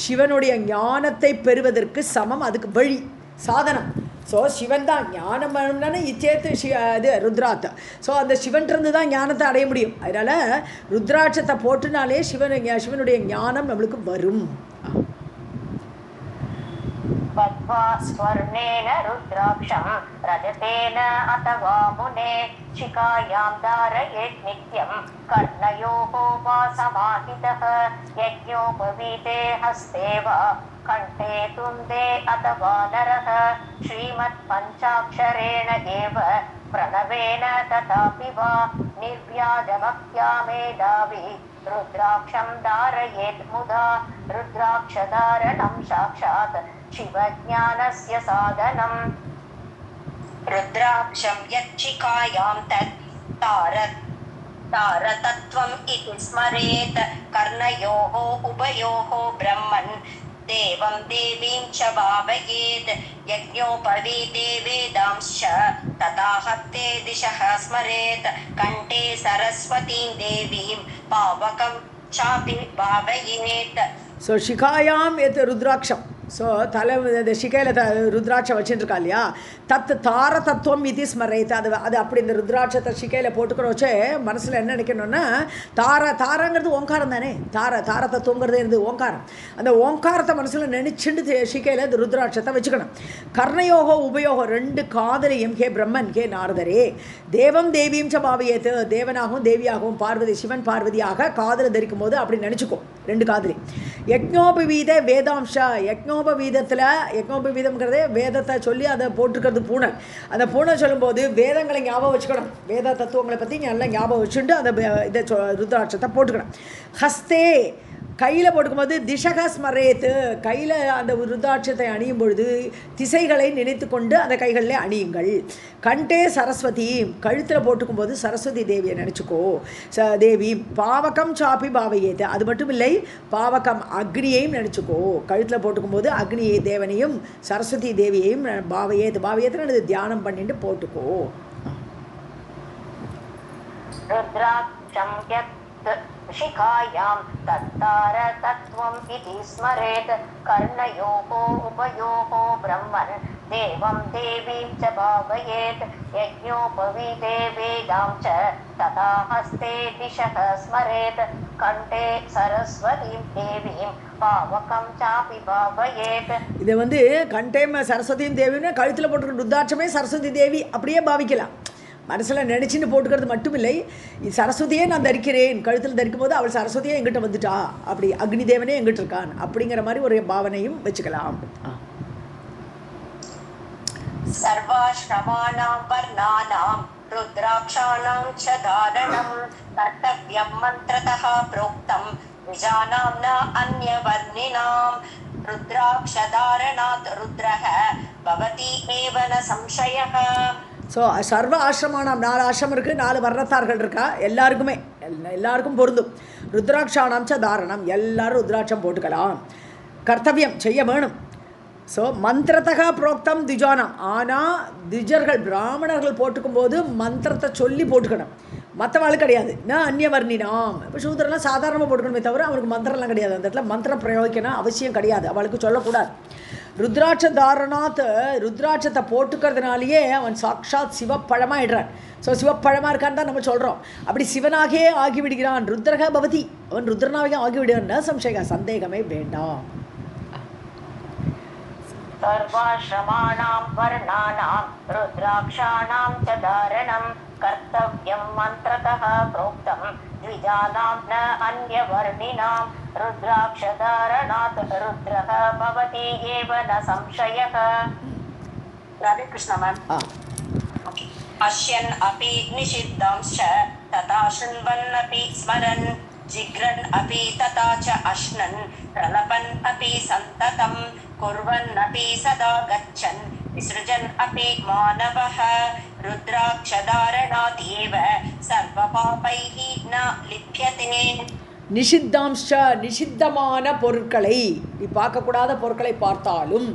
சிவனுடைய ஞானத்தை பெறுவதற்கு சமம், அதுக்கு வழி சாதனம். ஸோ சிவன் தான் ஞானம் வேணும்னா இச்சேத்து இது ருத்ராட்சம். ஸோ அந்த சிவன்றது தான் ஞானத்தை அடைய முடியும். அதனால் ருத்ராட்சத்தை போட்டுனாலே சிவனுடைய ஞானம் நம்மளுக்கு வரும். बद्ध्वा स्वर्णेन रुद्राक्षं रजतेन अथवा मुने शिखायां धारयेत् नित्यं कर्णयोः वा समाहितः यज्ञोपवीते हस्ते वा कण्ठे तुन्दे अथवा नरः श्रीमत्पञ्चाक्षरेण एव प्रणवेन तथापि वा निर्व्याजभक्त्या मेधावी रुद्राक्षं धारयेत् मुदा रुद्राक्षधारणं साक्षात् शिवज्ञानस्य साधनम्. रुद्राक्षं यच्छिखायां तत् तारतत्त्वम् इति स्मरेत् कर्णयोः उभयोः ब्रह्मन् देवं देवीं च भावयेत् यज्ञोपवीते वेदांश्च तथा हस्ते दिशः स्मरेत् कण्ठे सरस्वतीं देवीं पावकं चापि भावयेत्. ஸோ ஷிகாயாம் எத் ருத்ராட்சம், ஸோ தலை இந்த ஷிகையில் ருத்ராட்சம் வச்சுட்டுருக்கா இல்லையா, தார தத்துவம் இது ஸ்மரைத்து, அது அப்படி இந்த ருத்ராட்சத்தை ஷிகையில் போட்டுக்கிறோம் வச்சே மனசில் என்ன நினைக்கணும்னா, தாரங்கிறது ஓங்காரம் தானே, தார தத்துவங்கிறது இருந்து ஓங்காரம், அந்த ஓங்காரத்தை மனசில் நினச்சிட்டு ஷிகையில் இந்த ருத்ராட்சத்தை வச்சுக்கணும். கர்ணயோகோ உபயோகம், ரெண்டு காதலையும் ஹே பிரம்மன் ஹே நாரதரே தேவம் தேவியும் ச பாவியேத்து, தேவனாகவும் தேவியாகவும் பார்வதி சிவன் பார்வதியாக காதலை தரிக்கும் போது அப்படி நினச்சிக்கும் ரெண்டு காதலி. யக்ஞோபவீத வேதாம்ஷா, யக்ஞோபவீதம்ங்கிறதே வேதத்தை சொல்லி அதை போட்டிருக்கிறது பூனல். அந்த பூனல் சொல்லும்போது வேதங்களை ஞாபகம் வச்சுக்கணும், வேத தத்துவங்களை பற்றி நல்லா ஞாபகம் வச்சுட்டு அந்த இதை ருத்ராட்சத்தை போட்டுக்கணும். ஹஸ்தே, கையில் போட்டுக்கும்போது திசக ஸ்மரேத்து, கையில் அந்த ருத்ராட்சத்தை அணியும் பொழுது திசைகளை நினைத்து கொண்டு அந்த கைகளில் அணியுங்கள். கண்டே சரஸ்வதி, கழுத்தில் போட்டுக்கும்போது சரஸ்வதி தேவியை நினச்சிக்கோ. தேவி பாவகம் சாப்பி பாவையேத்து, அது மட்டும் இல்லை பாவகம் அக்னியையும் நினச்சிக்கோ. கழுத்தில் போட்டுக்கும்போது அக்னியை தேவனையும் சரஸ்வதி தேவியையும் பாவையேத்து தியானம் பண்ணிட்டு போட்டுக்கோ. शिखायां तत्तारतत्त्वम् इति स्मरेत् कर्णयोः उभयोः ब्रह्मन् देवं देवीं च भावयेत् यज्ञोपवीते वेदां च तथा हस्ते दिशः स्मरेत् कण्ठे सरस्वतीं देवीं पावकं चापि भावयेत्. இதை கண்டே சரஸ்வதியும் தேவின்னு கழுத்தில் போட்டுருக்க ருத்ராட்சமே சரஸ்வதி தேவி அப்படியே பாவிக்கலாம். மனசில் நினச்சின்னு போட்டுக்கிறது மட்டும் இல்லை, சரஸ்வதியே நான் தரிக்கிறேன், கழுத்தில் தரிக்கும் போது அவள் சரஸ்வதியே எங்கிட்ட வந்துட்டா, அப்படி அக்னி தேவனே எங்கிட்ட இருக்கான் அப்படிங்கிற மாதிரி ஒரு பாவனையும் வச்சுக்கலாம். सर्वाश्रमाणां वर्णानां रुद्राक्षाणां च धारणं कर्तव्यं मन्त्रतः प्रोक्तं द्विजानां न अन्यवर्णिनां रुद्राक्षधारणात् रुद्रः भवति एव न संशयः. ஸோ சர்வ ஆசிரமானாம் 4 ஆசிரமம் இருக்குது, 4 வர்ணத்தார்கள் இருக்கா, எல்லாருக்கும் பொருந்தும். ருத்ராட்சானாம் ச தாரணம், எல்லாரும் ருத்ராட்சம் போட்டுக்கலாம், கர்த்தவியம் செய்ய வேணும். ஸோ மந்திரத்தகா புரோக்தம் திஜானம், ஆனால் திஜர்கள் பிராமணர்கள் போட்டுக்கும் போது மந்திரத்தை சொல்லி போட்டுக்கணும், மற்றவாள் கிடையாது. நான் அந்நியவர்ணினாம், இப்போ சூத்திரம்லாம் சாதாரணமாக போட்டுக்கணுமே தவிர அவனுக்கு மந்திரம்லாம் கிடையாது. அந்த இடத்துல மந்திரம் பிரயோகிக்கணும் அவசியம் கிடையாது, அவளுக்கு சொல்லக்கூடாது. ருத்ராட்ச தாரணாத், ருத்ராட்சத்தை போட்டுக்கிறதுனாலேயே அவன் சாக்ஷாத் சிவப்பழமாகிடுறான். ஸோ சிவப்பழமாக இருக்கான்னு தான் நம்ம சொல்கிறோம். அப்படி சிவனாகவே ஆகிவிடுகிறான். ருத்ரக பவதி, அவன் ருத்ரனாகவே ஆகிவிடுகிறான், சம்சய, சந்தேகமே வேண்டாம். सर्वाश्रमाणां वर्णानां रुद्राक्षाणां च धारणं कर्तव्यं मन्त्रतः प्रोक्तं द्विजानां न अन्यवर्णिनां रुद्राक्षधारणात् रुद्रः भवति एव न संशयः. राधे कृष्ण मैम. पश्यन् अपि निषिद्धंश्च तथा शृण्वन् अपि स्मरन् जिघ्रन् अपि तथा च अश्नन् प्रलपन् अपि सन्ततं कुर्वन् अपि सदा गच्छन् विसृजन् अपि मानवः रुद्राक्षधारणात् एव सर्वपापैः न लिप्यते. நிஷித்தாம்ச, நிஷித்தமான பொருட்களை, பார்க்கக்கூடாத பொருட்களை பார்த்தாலும்,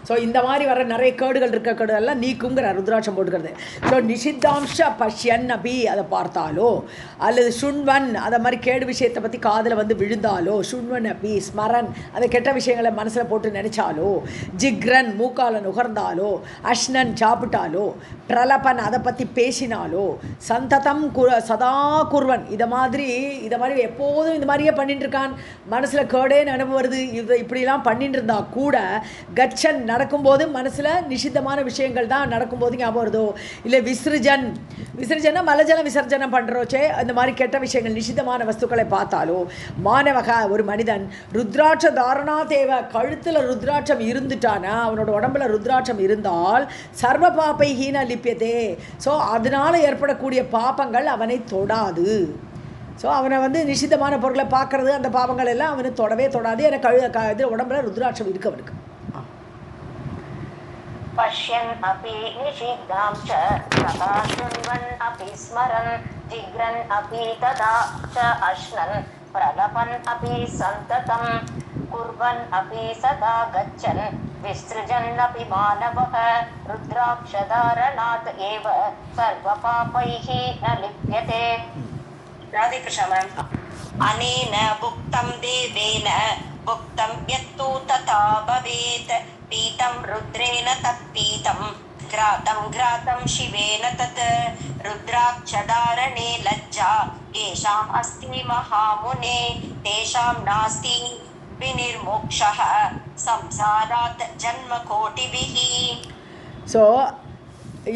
ஸோ இந்த மாதிரி வர நிறைய கேடுகள் இருக்க கேடுகள்லாம் நீக்குங்கிற ருத்ராட்சம் போட்டுக்கிறது. ஸோ நிஷித்தாம்ச பஷ்யன் அப்படி அதை பார்த்தாலோ, அல்லது சுண்வன் அதை மாதிரி கேடு விஷயத்தை பற்றி காதில் வந்து விழுந்தாலோ, சுண்வன் அப்படி ஸ்மரன் அதை கெட்ட விஷயங்களை மனசில் போட்டு நினச்சாலோ, ஜிக்ரன் மூக்கால நுகர்ந்தாலோ, அஷ்ணன் சாப்பிட்டாலோ, பிரலபன் அதை பற்றி பேசினாலோ, சந்ததம் சதா குர்வன் இதை மாதிரி எப்போதும் இந்த மாதிரியே பண்ணிட்டு இருக்கான், மனசில் கேடே நினைவு வருது, இப்படிலாம் பண்ணிட்டு இருந்தா கூட கச்சன் நடக்கும்போது மனசில் நிஷித்தமான விஷயங்கள் தான் நடக்கும்போது ஞாபகம் வருதோ, இல்லை விசர்ஜனை மலஜல விசர்ஜனம் பண்ணுறோச்சே, அந்த மாதிரி கெட்ட விஷயங்கள் நிஷித்தமான வஸ்துக்களை பார்த்தாலோ, மாணவக ஒரு மனிதன் ருத்ராட்ச தாரணா தேவை, கழுத்தில் ருத்ராட்சம் இருந்துட்டானா, அவனோட உடம்புல ருத்ராட்சம் இருந்தால் சர்வ பாப்பை ஹீன லிப்பியதே, ஸோ அதனால் ஏற்படக்கூடிய பாப்பங்கள் அவனை தொடாது. ஸோ அவனை வந்து நிஷித்தமான பொருளை பார்க்குறது, அந்த பாவங்கள் எல்லாம் அவனை தொடவே தொடாது. எனக்கு இது உடம்புல ருத்ராட்சம் இருக்கு அவனுக்கு. पश्यन् अपि निषिद्धां च तथा शृण्वन् अपि स्मरन् जिघ्रन् अपि तथा च अश्नन् प्रलपन् अपि सन्ततं कुर्वन् अपि सदा गच्छन् विसृजन् अपि मानवः रुद्राक्षधारणात् एव सर्वपापैः न लिप्यते. राधे कृष्ण मैम. अनेन भुक्तं देवेन भुक्तं यत्तु तथा भवेत् पीतं रुद्रेण तत्पीतं घ्रातं शिवेन तत् रुद्राक्षधारणे लज्जा येषाम् अस्ति महामुने तेषां नास्ति विनिर्मोक्षः संसारात् जन्मकोटिभिः. ஸோ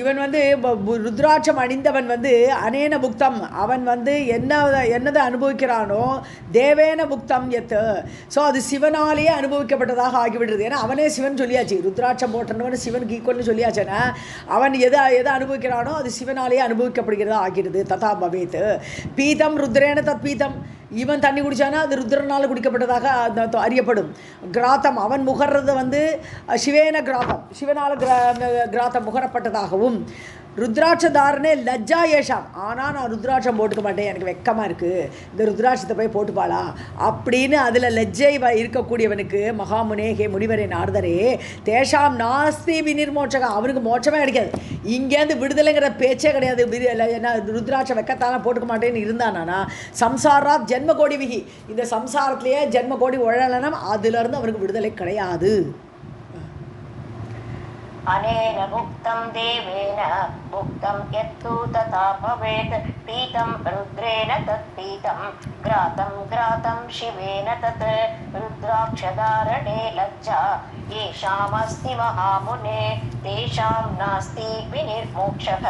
இவன் வந்து ருத்ராட்சம் அணிந்தவன் வந்து அனேன புக்தம், அவன் வந்து என்னதை அனுபவிக்கிறானோ தேவேன புக்தம் எத்து, ஸோ அது சிவனாலேயே அனுபவிக்கப்பட்டதாக ஆகிவிடுறது. ஏன்னா அவனே சிவன் சொல்லியாச்சு, ருத்ராட்சம் போட்டவன் சிவனுக்கு ஈக்குவல்னு சொல்லியாச்சுன்னா அவன் எதை அனுபவிக்கிறானோ அது சிவனாலேயே அனுபவிக்கப்படுகிறதா ஆகிறது. ததா பவேத் பீதம் ருத்ரேன தத் பீதம், இவன் தண்ணி குடித்தானா அது ருத்ரனால் குடிக்கப்பட்டதாக அறியப்படும். கிராத்தம் அவன் முகர்றது வந்து சிவேன கிராத்தம், சிவனால் கிராத்தம் முகரப்பட்டதாகவும். ருத்ராட்ச தாரணே லஜ்ஜா ஏஷாம், ஆனால் நான் ருத்ராட்சம் போட்டுக்க மாட்டேன், எனக்கு வெக்கமாக இருக்குது, இந்த ருத்ராட்சத்தை போய் போட்டுப்பாளா அப்படின்னு அதில் லஜ்ஜை இருக்கக்கூடியவனுக்கு மகாமுனே ஹே முனிவரே நாரதரே தேஷாம் நாஸ்தி விநிர்மோட்சகா, அவனுக்கு மோட்சமே கிடைக்காது, இங்கேருந்து விடுதலைங்கிற பேச்சே கிடையாது. என்ன ருத்ராட்சம் வெக்கத்தான போட்டுக்க மாட்டேன்னு இருந்தானா சம்சாராத் ஜென்ம கோடி விகி, இந்த சம்சாரத்திலேயே ஜென்ம கோடி உழலனம், அதிலிருந்து அவனுக்கு விடுதலை கிடையாது. अनेन भुक्तं देवेन भुक्तं यत्तु तथा भवेत् पीतं रुद्रेण तत्पीतं घ्रातं शिवेन तत् रुद्राक्षधारणे लज्जा येषामस्ति महामुने तेषां नास्ति विनिर्मोक्षः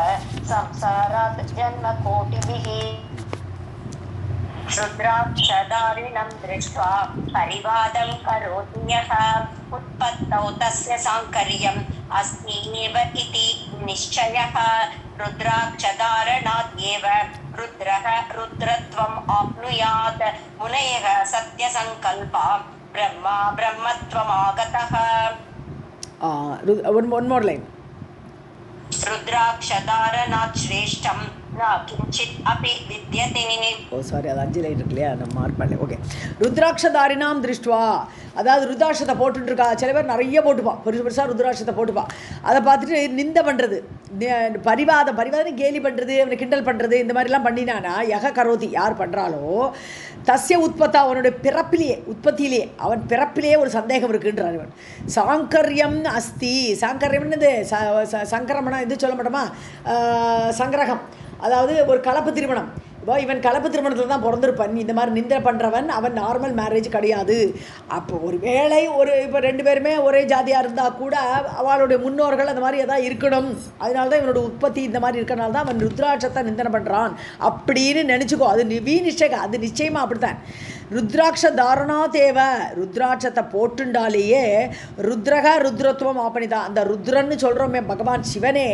संसारात् जन्मकोटिभिः. रुद्राक्षधारिणं दृष्ट्वा परिवादं करोति यः उत्पत्तौ तस्य साङ्कर्यम् अस्ति एव इति निश्चयः रुद्राक्षधारणाद्येव रुद्रः रुद्रत्वम् आप्नुयात् मुनयः सत्यसङ्कल्पा ब्रह्मा ब्रह्मत्वमागतः one more line रुद्राक्षधारणात् श्रेष्ठं न किञ्चित् अपि विद्यते ஓ சாரி அது 5 லைன் இருக்கு இல்லையா நான் மார்க் பண்ணேன் ஓகே ருத்ராட்சதாரினாம் திருஷ்டுவா அதாவது ருத்ராட்சத்தை போட்டுருக்கா சில பேர் நிறைய போட்டுப்பான் பெருசாக ருத்ராட்சத்தை போட்டுப்பான் அதை பார்த்துட்டு நிந்த பண்ணுறது பரிவாதம் கேலி பண்ணுறது அவனை கிண்டல் பண்ணுறது இந்த மாதிரிலாம் பண்ணினானா யக கரோதி யார் பண்ணுறாலோ தஸ்ய உற்பத்தா அவனுடைய உற்பத்தியிலேயே அவன் பிறப்பிலேயே ஒரு சந்தேகம் இருக்குன்றான் இவன் சாங்கரியம் அஸ்தி சாங்கரியம்னு சங்கரமனா இது சொல்ல மாட்டோமா சங்கிரகம் அதாவது ஒரு கலப்பு திருமணம் இப்போ இவன் கலப்பு திருமணத்தில் தான் பிறந்திருப்பான் இந்த மாதிரி நிந்தை பண்ணுறவன் அவன் நார்மல் மேரேஜ் கிடையாது அப்போ ஒரு வேளை இப்போ 2 பேருமே ஒரே ஜாதியாக இருந்தால் கூட அவளுடைய முன்னோர்கள் அந்த மாதிரி எதாவது இருக்கணும் அதனால தான் இவனோட உற்பத்தி இந்த மாதிரி இருக்கிறனால தான் அவன் ருத்ராட்சத்தை நிந்தனை பண்ணுறான் அப்படின்னு நினச்சிக்கோ அது நிச்சயம் அது நிச்சயமாக அப்படித்தான் ருத்ராட்ச தாரணா தேவ ருத்ராட்சத்தை போட்டுண்டாலேயே ருத்ரத்துவம் ஆப்பணிதான் அந்த ருத்ரன்னு சொல்கிறோமே பகவான் சிவனே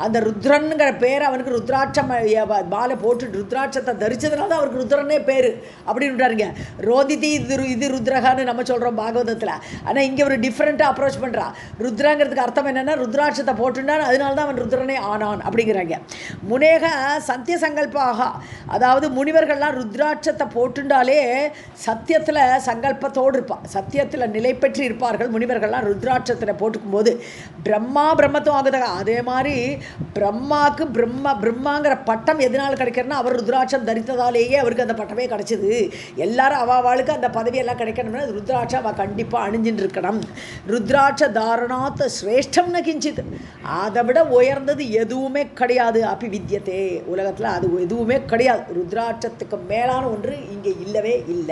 அந்த ருத்ரனுங்கிற பேர் அவனுக்கு ருத்ராட்சம் மாலை போட்டு ருத்ராட்சத்தை தரிச்சதுனால தான் அவருக்கு ருத்ரனே பேர் அப்படின்றாருங்க ரோதிதி இது ருத்ரகான்னு நம்ம சொல்கிறோம் பாகவதத்தில் ஆனால் இங்கே ஒரு டிஃப்ரெண்ட்டாக அப்ரோச் பண்ணுறா ருத்ராங்கிறதுக்கு அர்த்தம் என்னென்னா ருத்ராட்சத்தை போட்டுண்டான் அதனால தான் அவன் ருத்ரனே ஆனான் அப்படிங்கிறாங்க முனேக சத்திய சங்கல்பாக அதாவது முனிவர்கள்லாம் ருத்ராட்சத்தை போட்டுண்டாலே சத்தியத்தில் சங்கல்பத்தோடு இருப்பான் சத்தியத்தில் நிலை பெற்று இருப்பார்கள் முனிவர்கள்லாம் ருத்ராட்சத்தில் போட்டுக்கும்போது பிரம்மத்துவம் ஆகுதாக அதே மாதிரி பிரம்மாவுக்கு பிரம்மாங்கிற பட்டம் எதனால் கிடைக்கிறன்னா அவர் ருத்ராட்சம் தரித்ததாலேயே அவருக்கு அந்த பட்டமே கிடைச்சிது எல்லாரும் அவளுக்கு அந்த பதவியெல்லாம் கிடைக்கணும்னா ருத்ராட்சம் அவள் கண்டிப்பாக அணிஞ்சின்னு இருக்கணும் ருத்ராட்ச தாரணாத் சிரேஷ்டம்னு கிஞ்சித் அதை விட உயர்ந்தது எதுவுமே கிடையாது அபி வித்யதே உலகத்தில் அது எதுவுமே கிடையாது ருத்ராட்சத்துக்கு மேலான ஒன்று இங்கே இல்லவே இல்லை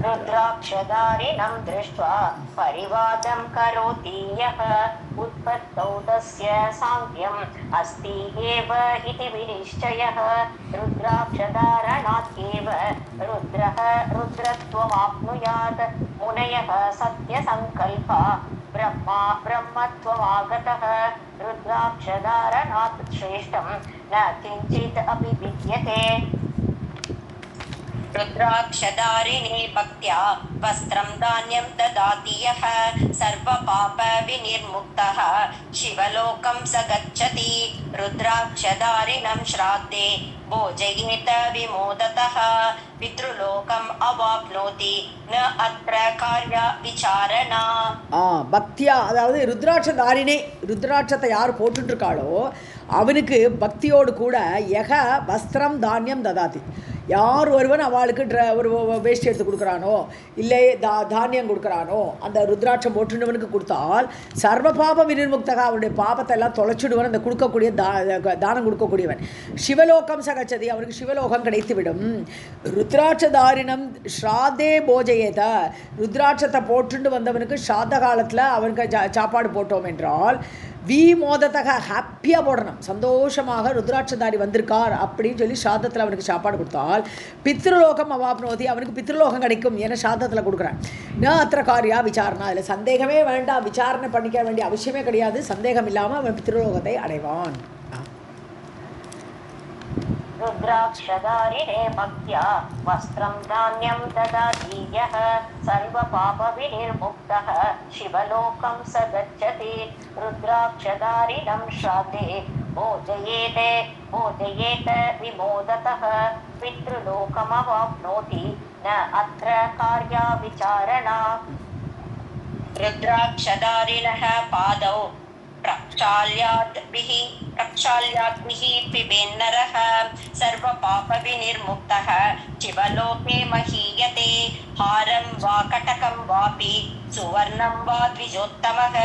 रुद्राक्षधारिणं दृष्ट्वा परिवादं करोति यः उत्पत्तौ तस्य साङ्ख्यम् अस्ति एव इति विनिश्चयः रुद्राक्षधारणात् एव रुद्रः रुद्रत्वमाप्नुयात् मुनयः सत्यसङ्कल्पा ब्रह्मा ब्रह्मत्वमागतः रुद्राक्षधारणात् श्रेष्ठं न किञ्चित् अपि विद्यते रुद्राक्षधारिणे भक्त्या वस्त्रं धान्यं ददाति यः सर्वपापविनिर्मुक्तः शिवलोकं स गच्छति रुद्राक्षधारिणं श्राद्धे भोजयेत विमोदतः पितृलोकम् अवाप्नोति न अत्र कार्य विचारणा பக்தியா அதாவது ருத்ராட்சதாரினே ருத்ராட்சத்தை யார் போட்டுட்டு இருக்காளோ அவனுக்கு பக்தியோடு கூட யக வஸ்திரம் தானியம் ததாதி யார் ஒருவன் அவளுக்கு ஒரு வேஷ்டி எடுத்து கொடுக்குறானோ இல்லை தானியம் கொடுக்குறானோ அந்த ருத்ராட்சம் போட்டுனவனுக்கு கொடுத்தால் சர்வ பாப வினிர்முக்தகா அவனுடைய பாபத்தை எல்லாம் தொலைச்சிடுவன் அந்த கொடுக்கக்கூடிய தானம் கொடுக்கக்கூடியவன் சிவலோகம் சகச்சதி அவனுக்கு சிவலோகம் கிடைத்துவிடும் ருத்ராட்சதாரினம் ஸ்ராதே போஜயேத ருத்ராட்சத்தை போட்டுண்டு வந்தவனுக்கு ஸ்ராத்த காலத்தில் அவனுக்கு சாப்பாடு போட்டோம் என்றால் விமோதத்தக ஹாப்பியாக போடணும் சந்தோஷமாக ருத்ராட்சதாரி வந்திருக்கார் அப்படின்னு சொல்லி சாதத்தில் அவனுக்கு சாப்பாடு கொடுத்தால் பித்ருலோகம் அவாப்னோதி அவனுக்கு பித்ருலோகம் கிடைக்கும் ஏன்னா சாதத்தில் கொடுக்குறான் ந அத்திர காரியா விசாரணா அதில் சந்தேகமே வேண்டாம் விசாரணை பண்ணிக்க வேண்டிய அவசியமே கிடையாது சந்தேகம் இல்லாமல் அவன் பித்ருலோகத்தை அடைவான் रुद्राक्षधारिणे भक्त्या वस्त्रं धान्यं ददाति यः सर्वपापविनिर्मुक्तः शिवलोकं स गच्छति रुद्राक्षधारिणं श्राद्धे भोजयेत विमोदतः पितृलोकमवाप्नोति न अत्र कार्या विचारणा रुद्राक्षधारिणः पादौ प्रक्षाल्याद्भिः पिबेन्नरः सर्वपापविनिर्मुक्तः शिवलोके महीयते हारं वा कटकं वापि सुवर्णं वा द्विजोत्तमः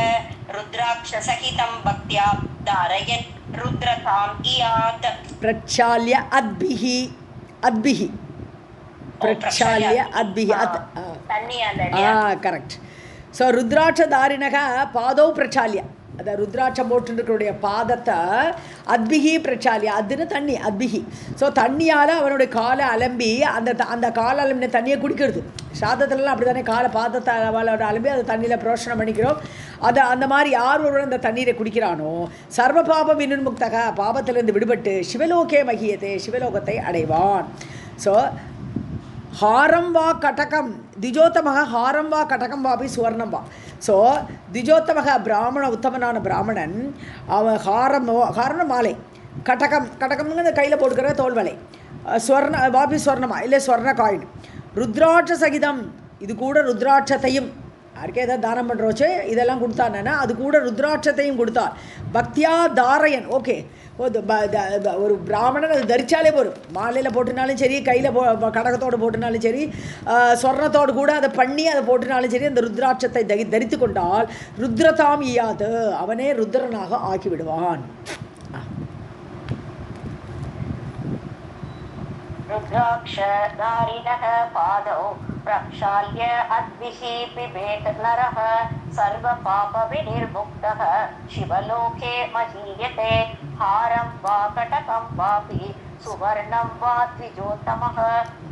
रुद्राक्षसहितं भक्त्या धारयन् रुद्रताम् इयात् प्रक्षाल्य अद्भिः प्रक्षाल्य अद्भिः करेक्ट ஸோ ருத்ராட்சதாரிணக பாதோ பிரச்சால்ய அந்த ருத்ராட்சம் போட்டுருக்கக்கூடிய பாதத்தை அத்பிகி பிரச்சாலி, அதுன்னு தண்ணி, அத்பிகி. ஸோ தண்ணியால் அவனுடைய காலை அலம்பி அந்த காலை அலம்பின தண்ணியை குடிக்கிறது. சாதத்துலலாம் அப்படி தானே காலை பாதத்தை அவளோட அலம்பி அதை தண்ணியில் புரோஷனம் பண்ணிக்கிறோம். அந்த மாதிரி யார் ஒருவன் அந்த தண்ணீரை குடிக்கிறானோ சர்வ பாப வினுன்முக்தக, பாபத்திலிருந்து விடுபட்டு சிவலோகே மகியத்தே, சிவலோகத்தை அடைவான். ஸோ ஹாரம் வா கடகம் திஜோத்தமக, ஹாரம் வா கடகம் வாபி சுவர்ணம் வா. ஸோ திஜோத்தமக உத்தமனான பிராமணன் அவன் ஹாரம்னு மாலை, கடகம்னு கையில் போட்டுக்கிற தோல்வலை, வாபி ஸ்வர்ணமா இல்லை ஸ்வர்ண காயின், ருத்ராட்ச சகிதம், இது கூட ருத்ராட்சத்தையும், யாருக்கே ஏதாவது தானம் பண்ணுறோச்சு இதெல்லாம் கொடுத்தானேன்னா அது கூட ருத்ராட்சத்தையும் கொடுத்தார். பக்தியா தாரையன், ஓகே, ஒரு பிராமணன் அது தரிச்சாலே போகும். மாலையில் போட்டுனாலும் சரி, கையில் கடகத்தோடு போட்டுனாலும் சரி, சொர்ணத்தோடு கூட அதை பண்ணி அதை போட்டுனாலும் சரி, அந்த ருத்ராட்சத்தை தரித்து கொண்டால் ருத்ரதாம் ஈயாது, அவனே ருத்ரனாக ஆக்கிவிடுவான். रुद्राक्षधारिणः पादौ प्रक्षाल्य अद्भिः पिबेत् नरः सर्वपापविनिर्मुक्तः शिवलोके महीयते हारं वा कटकं वापि सुवर्णं वा द्विजोत्तमः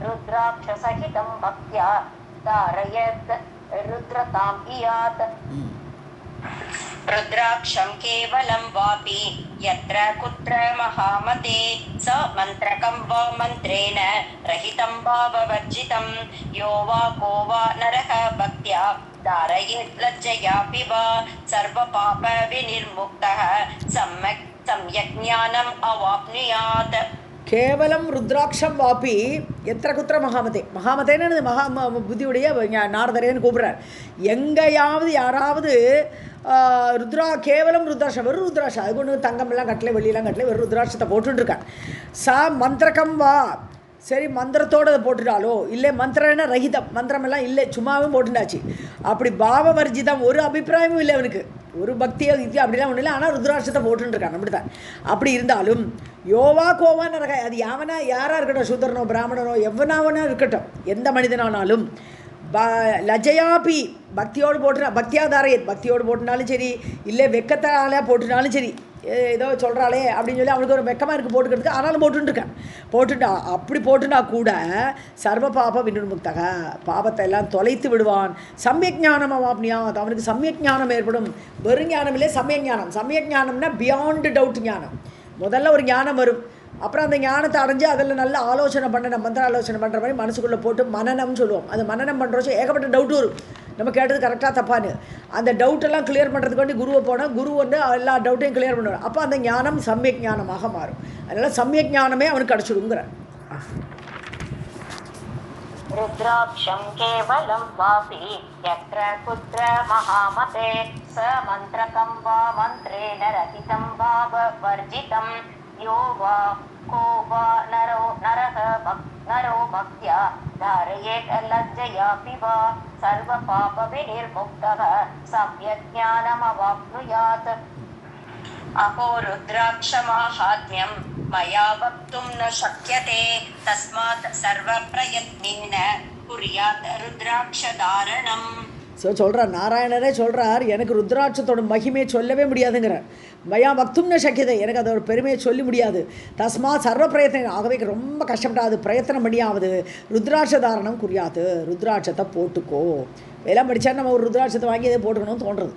रुद्राक्षसहितं भक्त्या धारयेत् रुद्रताम् इयात् रुद्राक्षं केवलं वापि यत्र कुत्र महामते स मन्त्रकं वा मन्त्रेण रहितं भाववर्जितं यो वा को वा नरः भक्त्या धारयेत् लज्जयापि वा सर्वपापविनिर्मुक्तः सम्यक् ज्ञानम् अवाप्नुयात्. கேவலம் ருத்ராட்சம் வாப்பி எத்திர குத்திர மகாமதே, மகாமதேன்னு புத்தியுடைய நாரதரேன்னு கூப்பிட்றார். எங்கேயாவது யாராவது கேவலம் ருத்ராட்சம், வெறும் ருத்ராட்சம், அது ஒன்று தங்கமெல்லாம் கட்டலை வெள்ளியெல்லாம் கட்டலை, வெறும் ருத்ராட்சத்தை போட்டுருக்கான். மந்திரகம் வா, சரி மந்திரத்தோடு அதை போட்டுட்டாலோ இல்லை மந்திரம்னா ரஹிதம், மந்திரமெல்லாம் இல்லை சும்மாவும் போட்டுட்டாச்சு, அப்படி பாவவர்ஜிதம், ஒரு அபிப்பிராயமும் இல்லை அவனுக்கு, ஒரு பக்தியோ இது அப்படிலாம் ஒன்றும் இல்லை, ஆனால் ருத்ராட்சத்தை போட்டுருக்கான் அப்படி தான். அப்படி இருந்தாலும் யோவா கோவான்னு இருக்க, அது யாராக இருக்கட்டும், சூதரனோ பிராமணனோ எவனாவனா இருக்கட்டும், எந்த மனிதனானாலும் லஜயாபி பக்தியோடு பக்தியாதாரையத், பக்தியோடு போட்டுனாலும் சரி, இல்லை வெக்கத்தால போட்டுனாலும் சரி, ஏதோ சொல்கிறாளே அப்படின்னு சொல்லி அவனுக்கு ஒரு வெக்கமாக இருக்குது போட்டுக்கிறதுக்கு, ஆனாலும் போட்டுட்டா அப்படி போட்டுனா கூட சர்வ பாப வினுன்முக்தக, பாபத்தை எல்லாம் தொலைத்து விடுவான். சமயக் ஞானம் அவாப்னியாத், அவனுக்கு சமயக் ஞானம் ஏற்படும். வெறும் ஞானம் இல்லை, சமயக் ஞானம். சமயக் ஞானம்னா பியாண்டு டவுட் ஞானம். முதல்ல ஒரு ஞானம் வரும், அப்புறம் அந்த ஞானத்தை அடைஞ்சு அதில் நல்ல ஆலோசனை பண்ண, மந்திர ஆலோசனை பண்ணுற மாதிரி மனசுக்குள்ளே போட்டு மனநம்னு சொல்லுவோம். அது மனநம் பண்ணுறோச்சு ஏகப்பட்ட டவுட் வரும், நம்ம கேட்டது கரெக்டாக தப்பான்னு. அந்த டவுட்டெல்லாம் கிளியர் பண்ணுறதுக்கு வேண்டி குருவை போனால் குரு வந்து எல்லா டவுட்டையும் கிளியர் பண்ணுவார். அப்போ அந்த ஞானம் சமயக் ஞானமாக மாறும். அதனால் சமயக் ஞானமே அவனுக்கு கிடச்சிடுங்கிற. रुद्राक्षं केवलं वापि यत्र कुत्र महामते स मन्त्रकं वा मन्त्रेण रहितं भाववर्जितं यो वा को वा नरो भक्त्या धारयेत् लज्जयापि वा सर्वपापविनिर्मुक्तः सम्यक् ज्ञानमवाप्नुयात्. अहो रुद्राक्षमाहात्म्यं मया वक्तुं न शक्यते तस्मात् सर्वप्रयत्नेन कुर्यात् रुद्राक्षधारणम्. சொல்கிறார் நாராயணரே சொல்கிறார், எனக்கு ருத்ராட்சத்தோட மகிமையை சொல்லவே முடியாதுங்கிறார். மயா வக்தும்ன சக்கியதை, எனக்கு அதோட பெருமையை சொல்ல முடியாது. தஸ்மா சர்வ பிரயத்தனம், ஆகவே ரொம்ப கஷ்டப்படாது, பிரயத்தனம் பண்ணியாவது ருத்ராட்ச தாரணம் குறியாது, ருத்ராட்சத்தை போட்டுக்கோ. எல்லாம் படித்தா நம்ம ஒரு ருத்ராட்சத்தை வாங்கி அதை போட்டுக்கணும்னு தோன்றுறது.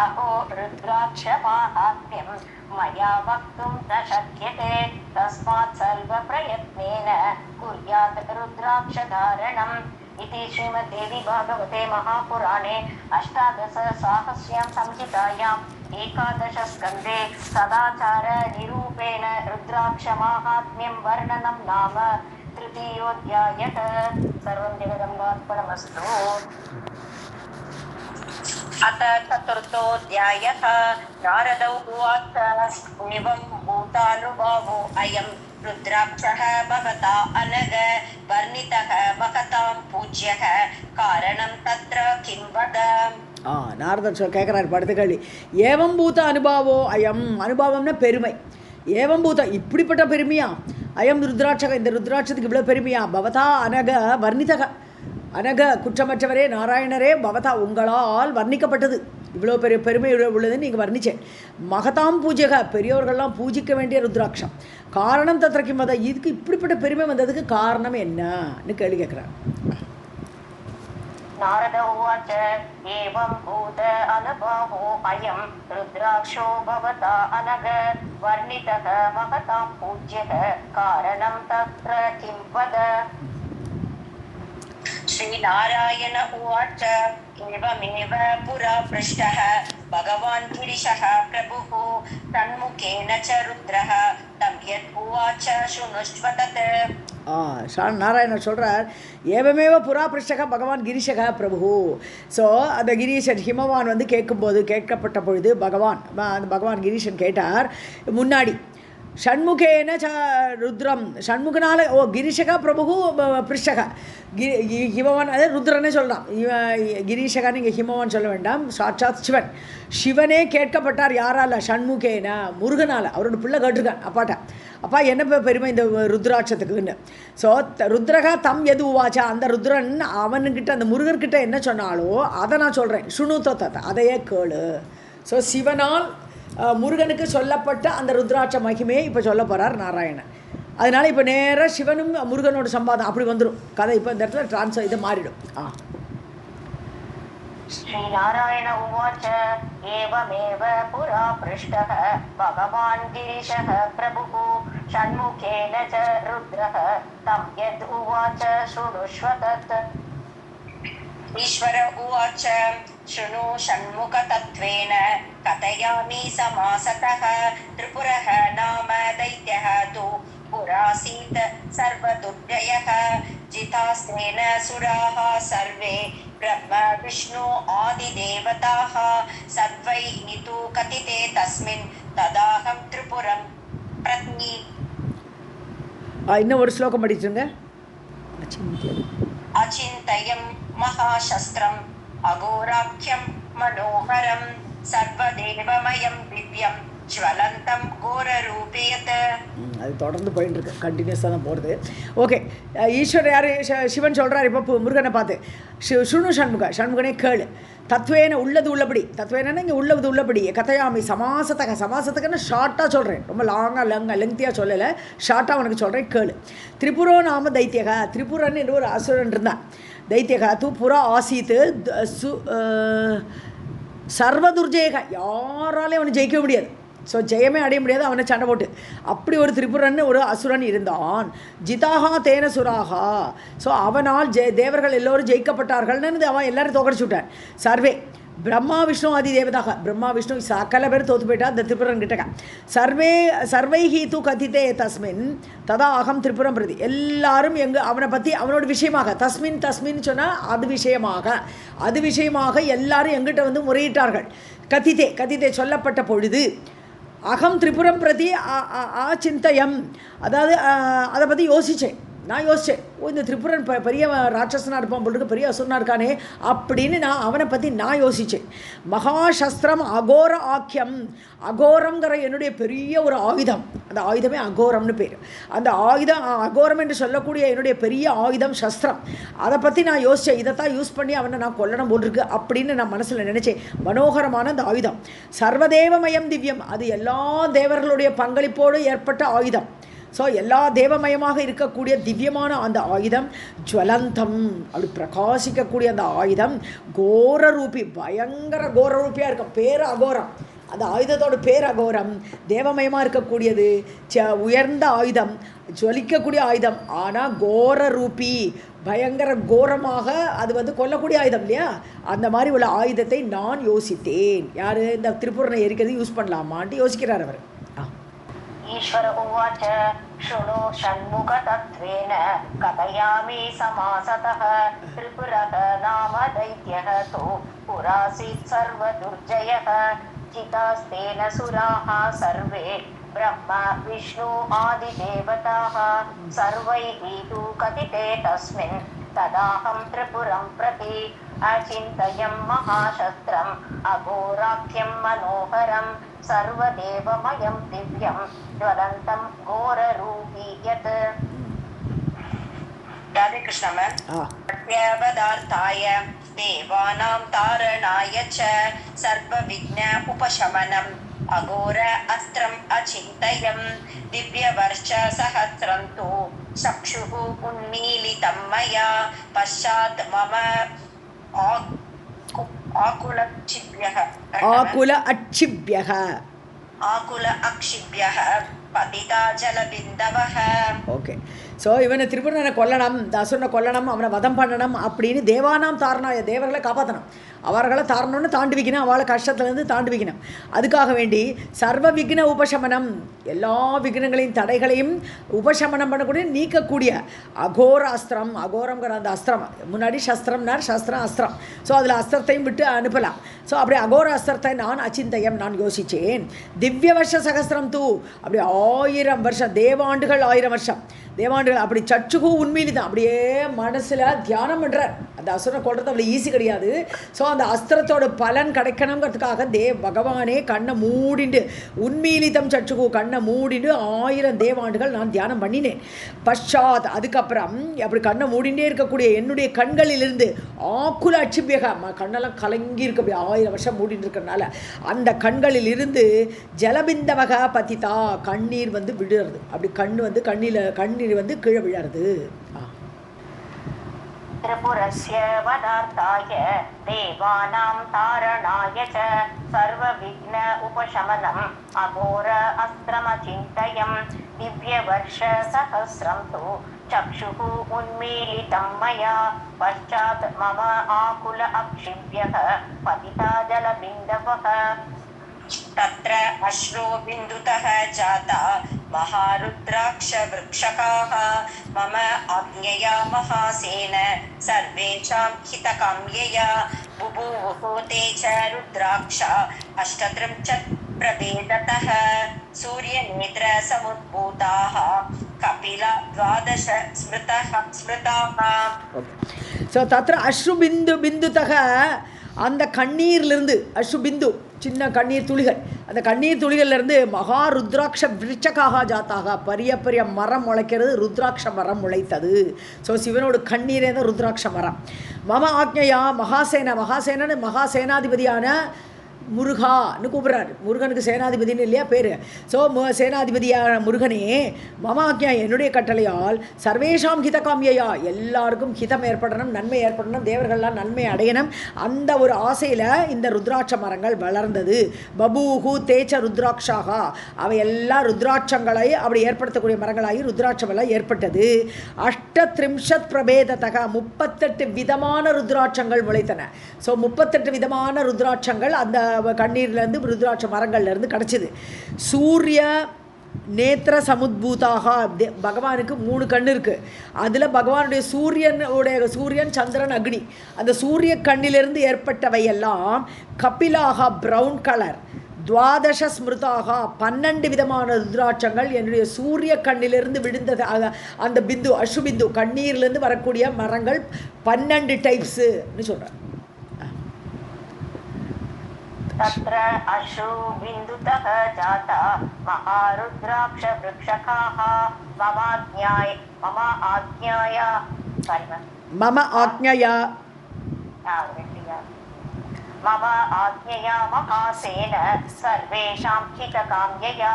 अहो रुद्राक्षमाहात्म्यं मया वक्तुं न शक्यते तस्मात् सर्वप्रयत्नेन कुर्यात् रुद्राक्षधारणम् इति श्रीमद्देवी भागवते महापुराणे अष्टादशसाहस्र्यां संहितायाम् 11 स्कन्धे सदाचारनिरूपेण रुद्राक्षमाहात्म्यं वर्णनं नाम तृतीयोऽध्यायः. सर्वं जगदम्बार्पणमस्तु. अथ चतुर्थोऽध्यायः. नारद उवाच एवं भूतानुभावो अयं रुद्राक्षः भवता अनग वर्णितः महतां पूज्यः कारणं तत्र किं वद. நாரதர் கேட்குறாரு படுத்த கேள்வி. ஏவம் பூத அனுபவோ அயம், அனுபவம்னா பெருமை. ஏவம் பூதம், இப்படிப்பட்ட பெருமையா, அயம் ருத்ராட்சக, இந்த ருத்ராட்சத்துக்கு இவ்வளோ பெருமையா, பவதா அனக வர்ணிதக, அனக குற்றமற்றவரே நாராயணரே பவதா உங்களால் வர்ணிக்கப்பட்டது. இவ்வளோ பெரிய பெருமை உள்ளதுன்னு நீங்கள் வர்ணிச்சேன். மகதாம் பூஜக பெரியோர்கள்லாம் பூஜிக்க வேண்டிய ருத்ராட்சம். காரணம் தத்திரக்கும் வத இதுக்கு இப்படிப்பட்ட பெருமை வந்ததுக்கு காரணம் என்னன்னு கேள்வி கேட்குறேன். नारद उवाच एवं भूत अनुभावो अयं रुद्राक्षो भवता अनग वर्णितः महतां पूज्यः कारणं तत्र किं वद. श्रीनारायण उवाच एवमेव पुरा पृष्टः भगवान् गिरिशः प्रभुः तन्मुखेन च रुद्रः तं यद् उवाच शृणुष्व तत्. நாராயணர் சொல்கிறார், ஏவமேவ புறா பிருஷ்டக பகவான் கிரீஷக பிரபு. ஸோ அந்த கிரீஷன் ஹிமவான் வந்து கேட்கும்போது கேட்கப்பட்ட பொழுது அந்த பகவான் கிரீஷன் கேட்டார் முன்னாடி ஷண்முகேன ச ருத்ரம் ஷண்முகனால கிரீஷக பிரபு பிருஷ்டக ஹிமவான் அதாவது ருத்ரனே சொல்லலாம். கிரீஷகா நீங்கள் ஹிமவான் சொல்ல வேண்டாம், சாட்சாத் சிவன். சிவனே கேட்கப்பட்டார் யாரால? ஷண்முகேன முருகனால். அவரோட பிள்ளை கேட்டிருக்கான் அப்பாட்ட, அப்பா என்ன பெருமை இந்த ருத்ராட்சத்துக்குன்னு. ஸோ ருத்ரகா தம் எது உவாச்சா, அந்த ருத்ரன் அவனுக்கிட்ட அந்த முருகர்கிட்ட என்ன சொன்னாலோ அதை நான் சொல்கிறேன். சுணுத்தோ தத்த அதையே கேளு. ஸோ சிவனால் முருகனுக்கு சொல்லப்பட்ட அந்த ருத்ராட்ச மகிமையை இப்போ சொல்ல போகிறார் நாராயணன். அதனால் இப்போ நேராக சிவனும் முருகனோட சம்பாதம் அப்படி வந்துடும் கதை. இப்போ இந்த இடத்துல ட்ரான்ஸ்ஃபர் இதை மாறிடும். श्रीनारायण उवाच एवमेव पुरा पृष्टः भगवान् गिरिशः प्रभुः षण्मुखेन च रुद्रः तं यद् उवाच शृणुष्व तत्. ईश्वर उवाच शृणु षण्मुखतत्त्वेन कथयामि समासतः. त्रिपुरः नाम दैत्यः तु पुरासीत् सर्वदुर्जयः जितास्तेन सुराः सर्वे ब्रह्म विष्णु आदिदेवताः सर्वैः तु कथिते तस्मिन् तदाहं त्रिपुरं प्रति. இன்னும் ஒரு ஸ்லோகம் படிச்சுங்க. अचिन्तयं महाशस्त्रम् अघोराख्यं मनोहरं सर्वदेवमयं दिव्यं ज्वलन्तं घोररूपयत्. அது தொடர்ந்து போயிட்டு இருக்கு, கண்டினியூஸாக தான் போகிறது. ஓகே, ஈஸ்வர் யார்? சிவன் சொல்கிறார் இப்போ முருகனை பார்த்து, சுணு ஷண்முகனே கேளு. தத்வேன உள்ளது உள்ளபடி, தத்வேனா இங்கே உள்ளது உள்ளபடி கதையாமி சமாசத்துக்குன்னு ஷார்ட்டாக சொல்கிறேன், ரொம்ப லெங்க்தியாக சொல்லலை, ஷார்ட்டாக உனக்கு சொல்கிறேன் கேளு. திரிபுரோ நாம தைத்தியக, திரிபுரன் என்று ஒரு அசுரன் இருந்தான். தைத்தியக தூ புறா ஆசீத்து சர்வதுர்ஜேக, யாராலையும் அவனை ஜெயிக்க முடியாது. ஸோ ஜெயமே அடைய முடியாது அவனை சண்டை போட்டு. அப்படி ஒரு திரிபுரன் ஒரு அசுரன் இருந்தான். ஜிதாகா தேன சுராகா, ஸோ அவனால் தேவர்கள் எல்லோரும் ஜெயிக்கப்பட்டார்கள்னு அவன் எல்லாரும் தோக்கடிச்சு விட்டான். சர்வே பிரம்மா விஷ்ணு ஆதி தேவதாக, பிரம்மா விஷ்ணு சகல பேர் தோற்று போயிட்டா அந்த திரிபுரன் கிட்டக்க. சர்வைஹி தூ கதித்தே தஸ்மின் ததா அகம் திரிபுரம் பிரதி, எல்லாரும் அவனை பற்றி அவனோட விஷயமாக தஸ்மின் சொன்னால் அது விஷயமாக எல்லாரும் எங்கிட்ட வந்து முறையிட்டார்கள். கதித்தே சொல்லப்பட்ட பொழுது அகம் திரிபுரம் பிரதி சிந்தயம், அதாவது அதை பற்றி நான் யோசித்தேன், இந்த திரிபுரன் பெரிய ராட்சசனாக இருப்பான் பொழுது, பெரிய அசுரனாக இருக்கானே அப்படின்னு அவனை பற்றி நான் யோசித்தேன். மகாசஸ்திரம் அகோர ஆக்கியம், அகோரங்கிற என்னுடைய பெரிய ஒரு ஆயுதம், அந்த ஆயுதமே அகோரம்னு பேர். அந்த ஆயுதம் அகோரம் என்று சொல்லக்கூடிய என்னுடைய பெரிய ஆயுதம் சஸ்திரம், அதை பற்றி நான் யோசித்தேன். இதைத்தான் யூஸ் பண்ணி அவனை நான் கொல்லணும் போட்டிருக்கு அப்படின்னு நான் மனசில் நினச்சேன். மனோகரமான அந்த ஆயுதம் சர்வதேவமயம் திவ்யம், அது எல்லா தேவர்களுடைய பங்களிப்போடு ஏற்பட்ட ஆயுதம். ஸோ எல்லா தேவமயமாக இருக்கக்கூடிய திவ்யமான அந்த ஆயுதம், ஜுவலந்தம் அப்படி பிரகாசிக்கக்கூடிய அந்த ஆயுதம், கோரரூபி பயங்கர கோரரூபியாக இருக்கும், பேர் அகோரம். அந்த ஆயுதத்தோட பேர் அகோரம், தேவமயமாக இருக்கக்கூடியது, உயர்ந்த ஆயுதம், ஜொலிக்கக்கூடிய ஆயுதம். ஆனால் கோரரூபி பயங்கர கோரமாக அது வந்து கொல்லக்கூடிய ஆயுதம் இல்லையா, அந்த மாதிரி உள்ள ஆயுதத்தை நான் யோசித்தேன். யார்? இந்த திரிபுரனை எரிக்கிறது யூஸ் பண்ணலாமான்ட்டு யோசிக்கிறார் அவர். ईश्वर उवाच शृणु षण्मुखतत्त्वेन कथयामि समासतः. त्रिपुरः नाम दैत्यः तु पुरासीत् सर्वदुर्जयः जितास्तेन सुराः सर्वे ब्रह्म विष्णु आदिदेवताः सर्वैः तु कथिते तस्मिन् तदाहं त्रिपुरं प्रति. अचिन्तयं महाशस्त्रम् अघोराख्यं मनोहरं सर्वदेवमयं दिव्यं ज्वलन्तं घोररूपी यत्. ராதே கிருஷ்ணா மேம். பிரத்யவதார்த்தாய தேவானாம் தாரணாய ச சர்வ விக்ன உபசமனம் அகோர அஸ்திரம் அச்சிந்தயம் திவ்ய வர்ஷ சஹஸ்ரம் து சக்ஷுः உன்மீலிதம் மயா பశ్చాத் மம ஆகுல அக்ஷிப்யः பதிதா ஜலபிந்தவः. ஓகே. ஸோ இவனை திரிபுரனை கொல்லணும், இந்த அசுரனை கொல்லணும், அவனை வதம் பண்ணணும் அப்படின்னு தேவானாம் தாரணாய, தேவர்களை காப்பாற்றணும், அவர்களை தாரணம்னு தாண்டி வைக்கணும், அவளை கஷ்டத்துலேருந்து தாண்டி வைக்கணும். அதுக்காக வேண்டி சர்வ விக்ன உபசமனம், எல்லா விக்னங்களையும் தடைகளையும் உபசமனம் பண்ணக்கூடிய நீக்கக்கூடிய அகோர அஸ்திரம், அகோரங்கிற அந்த அஸ்திரம், முன்னாடி சஸ்திரம்னார், சஸ்திரம் அஸ்திரம், ஸோ அதில் அஸ்திரத்தையும் விட்டு அனுப்பலாம். ஸோ அப்படி அகோர அஸ்திரத்தை நான் அச்சிந்தயம், நான் யோசித்தேன். திவ்ய வருஷ சகஸ்திரம் தூ, அப்படி 1000 வருஷம், தேவாண்டுகள் 1000 வருஷம், தேவாண்டுகள் அப்படி சச்சுகு உண்மையிலே தான் அப்படியே மனசில் தியானம் பண்ணுறார். அந்த அசுரனை கொள்றது அவ்வளோ ஈஸி கிடையாது. ஸோ அந்த அஸ்திரத்தோட பலன் கிடைக்கணுங்கிறதுக்காக பகவானே கண்ணை மூடிண்டு, உண்மையிலிதம் சச்சுகு, கண்ணை மூடிண்டு 1000 தேவாண்டுகள் நான் தியானம் பண்ணினேன். பஷாத், அதுக்கப்புறம் அப்படி கண்ணை மூடிண்டே இருக்கக்கூடிய என்னுடைய கண்களிலிருந்து ஆக்குல அச்சிபியக, கண்ணெல்லாம் கலங்கி இருக்க, அப்படி 1000 வருஷம் மூடிட்டு இருக்கிறதுனால அந்த கண்களில் இருந்து ஜலபிந்தவக பதிதா, கண்ணீர் வந்து விடுறது, அப்படி கண்ணு வந்து கண்ணீர் வந்து கீழே விழறது. திரிபுரஸ்ய வதார்த்தாய தேவானாம் தாரணாய ச சர்வ விக்ன உபசமனம் அகோர அஸ்திரமசிந்தயம் திவ்ய வர்ஷ சஹஸ்ரம் து சக்ஷுः உன்மீலிதம் மயா பశ్చాத் மம ஆகுல அக்ஷிப்யः பதிதா ஜலபிந்தவः. तत्र अश्रो बिन्दुतः जाता महारुद्राक्ष वृक्षकाः मम आज्ञया महासेन सर्वेषां हितकाम्यया बुभुवुः ते च रुद्राक्ष अष्टत्रिंशत् प्रभेदतः सूर्यनेत्र समुद्भूताः कपिला 12 स्मृताः. ஸோ தத்ர அஸ்ரு பிந்துதக, அந்த கண்ணீர்லேருந்து, அஸ்ரு பிந்து சின்ன கண்ணீர் துளிகள், அந்த கண்ணீர் துளிகள்லேருந்து மகா ருத்ராட்ச விருட்சக்காக ஜாத்தாக, பெரிய மரம் முளைக்கிறது, ருத்ராட்ச மரம் முளைத்தது. ஸோ சிவனோட கண்ணீரே தான் ருத்ராட்ச மரம். மம ஆக்ஞையா மகாசேனன்னு மகாசேனாதிபதியான முருகான்னு கூப்பிட்றாரு. முருகனுக்கு சேனாதிபதினு இல்லையா பேர். ஸோ சேனாதிபதியான முருகனே மம ஆக்ஞா, என்னுடைய கட்டளையால் சர்வேஷாம் ஹிதகாமியா, எல்லாருக்கும் ஹிதம் ஏற்படணும், நன்மை ஏற்படணும், தேவர்கள்லாம் நன்மை அடையணும், அந்த ஒரு ஆசையில் இந்த ருத்ராட்ச மரங்கள் வளர்ந்தது. பபூஹு தேச்ச ருத்ராட்சாக, அவை எல்லா ருத்ராட்சங்களை அப்படி ஏற்படுத்தக்கூடிய மரங்களாகி ருத்ராட்சமெல்லாம் ஏற்பட்டது. அஷ்டத்ரிம்ஷத் பிரபேதத்தக, 38 விதமான ருத்ராட்சங்கள் முளைத்தன. ஸோ 38 விதமான ருத்ராட்சங்கள் அந்த கண்ணீர்லேருந்து ருத்ராட்ச மரங்கள்லேருந்து கிடச்சிது. சூரிய நேத்திர சமுத்பூதாக, பகவானுக்கு 3 கண் இருக்குது. அதில் பகவானுடைய சூரியன் சந்திரன் அக்னி, அந்த சூரிய கண்ணிலிருந்து ஏற்பட்டவையெல்லாம் கபிலாக ப்ரௌன் கலர், 12 ஸ்மிருதாக 12 விதமான ருத்ராட்சங்கள் என்னுடைய சூரிய கண்ணிலிருந்து விழுந்தது. அந்த பிந்து அசுபிந்து கண்ணீர்லேருந்து வரக்கூடிய மரங்கள் 12 டைப்ஸுன்னு சொல்கிறேன். तत्र अश्रु बिन्दुतः जाता महारुद्राक्ष वृक्षकाः मम आज्ञया महासेन सर्वेषां हितकाम्यया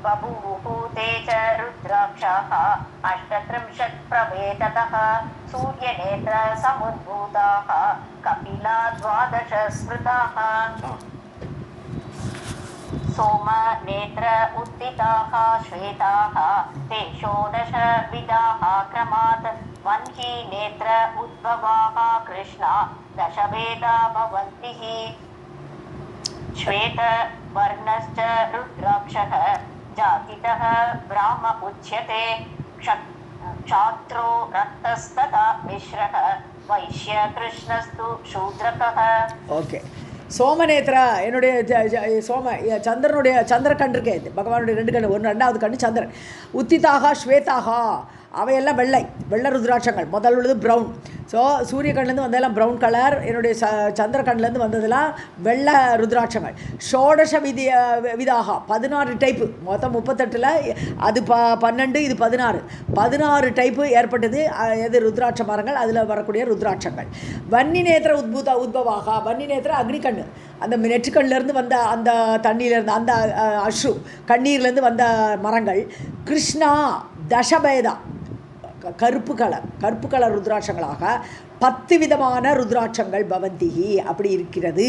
बभूवुः ते च रुद्राक्षाः अष्टत्रिंशत् प्रभेदतः सूर्यनेत्र समुद्भूताः कपिला 12 स्मृताः. सोमनेत्र उत्थिताः श्वेताः ते 16 विधाः क्रमात् वह्नि नेत्र उद्भवाः कृष्णा 10 भेदा भवन्ति. श्वेतवर्णश्च रुद्राक्षः जातितः ब्राह्म उच्यते. क्षात्रो रक्तस्तथा मिश्रः वैश्य कृष्णस्तु शूद्रकः. ஓகே. சோமநேத்ரா, என்னுடைய சந்திரனுடைய சந்திர கண் இருக்கே, பகவானுடைய 2 கண், 2வது கண் சந்திரன். உத்திதாக ஸ்வேதாக, அவையெல்லாம் வெள்ளை வெள்ளை ருத்ராட்சங்கள். முதல் உள்ளது ப்ரௌன். ஸோ சூரிய கண்லேருந்து வந்ததெல்லாம் ப்ரௌன் கலர், என்னுடைய சந்திர கண்லேருந்து வந்ததெல்லாம் வெள்ளை ருத்ராட்சங்கள். ஷோடச விதாக 16 டைப்பு, மொத்தம் 38ல் அது 12, இது 16 டைப்பு ஏற்பட்டது. எது ருத்ராட்ச மரங்கள், அதில் வரக்கூடிய ருத்ராட்சங்கள். வன்னி நேத்திர உத்பவாக, வன்னி நேத்திர அக்னிகண்ணு, அந்த நெற்றுக்கண்ணிலேருந்து வந்த அந்த தண்ணியிலேருந்து அந்த அஷ்ரு கண்ணீர்லேருந்து வந்த மரங்கள். கிருஷ்ணா தசபேதா கருப்பு கலர் ருத்ராட்சங்களாக 10 விதமான ருத்ராட்சங்கள் பவந்திஹி அப்படி இருக்கிறது.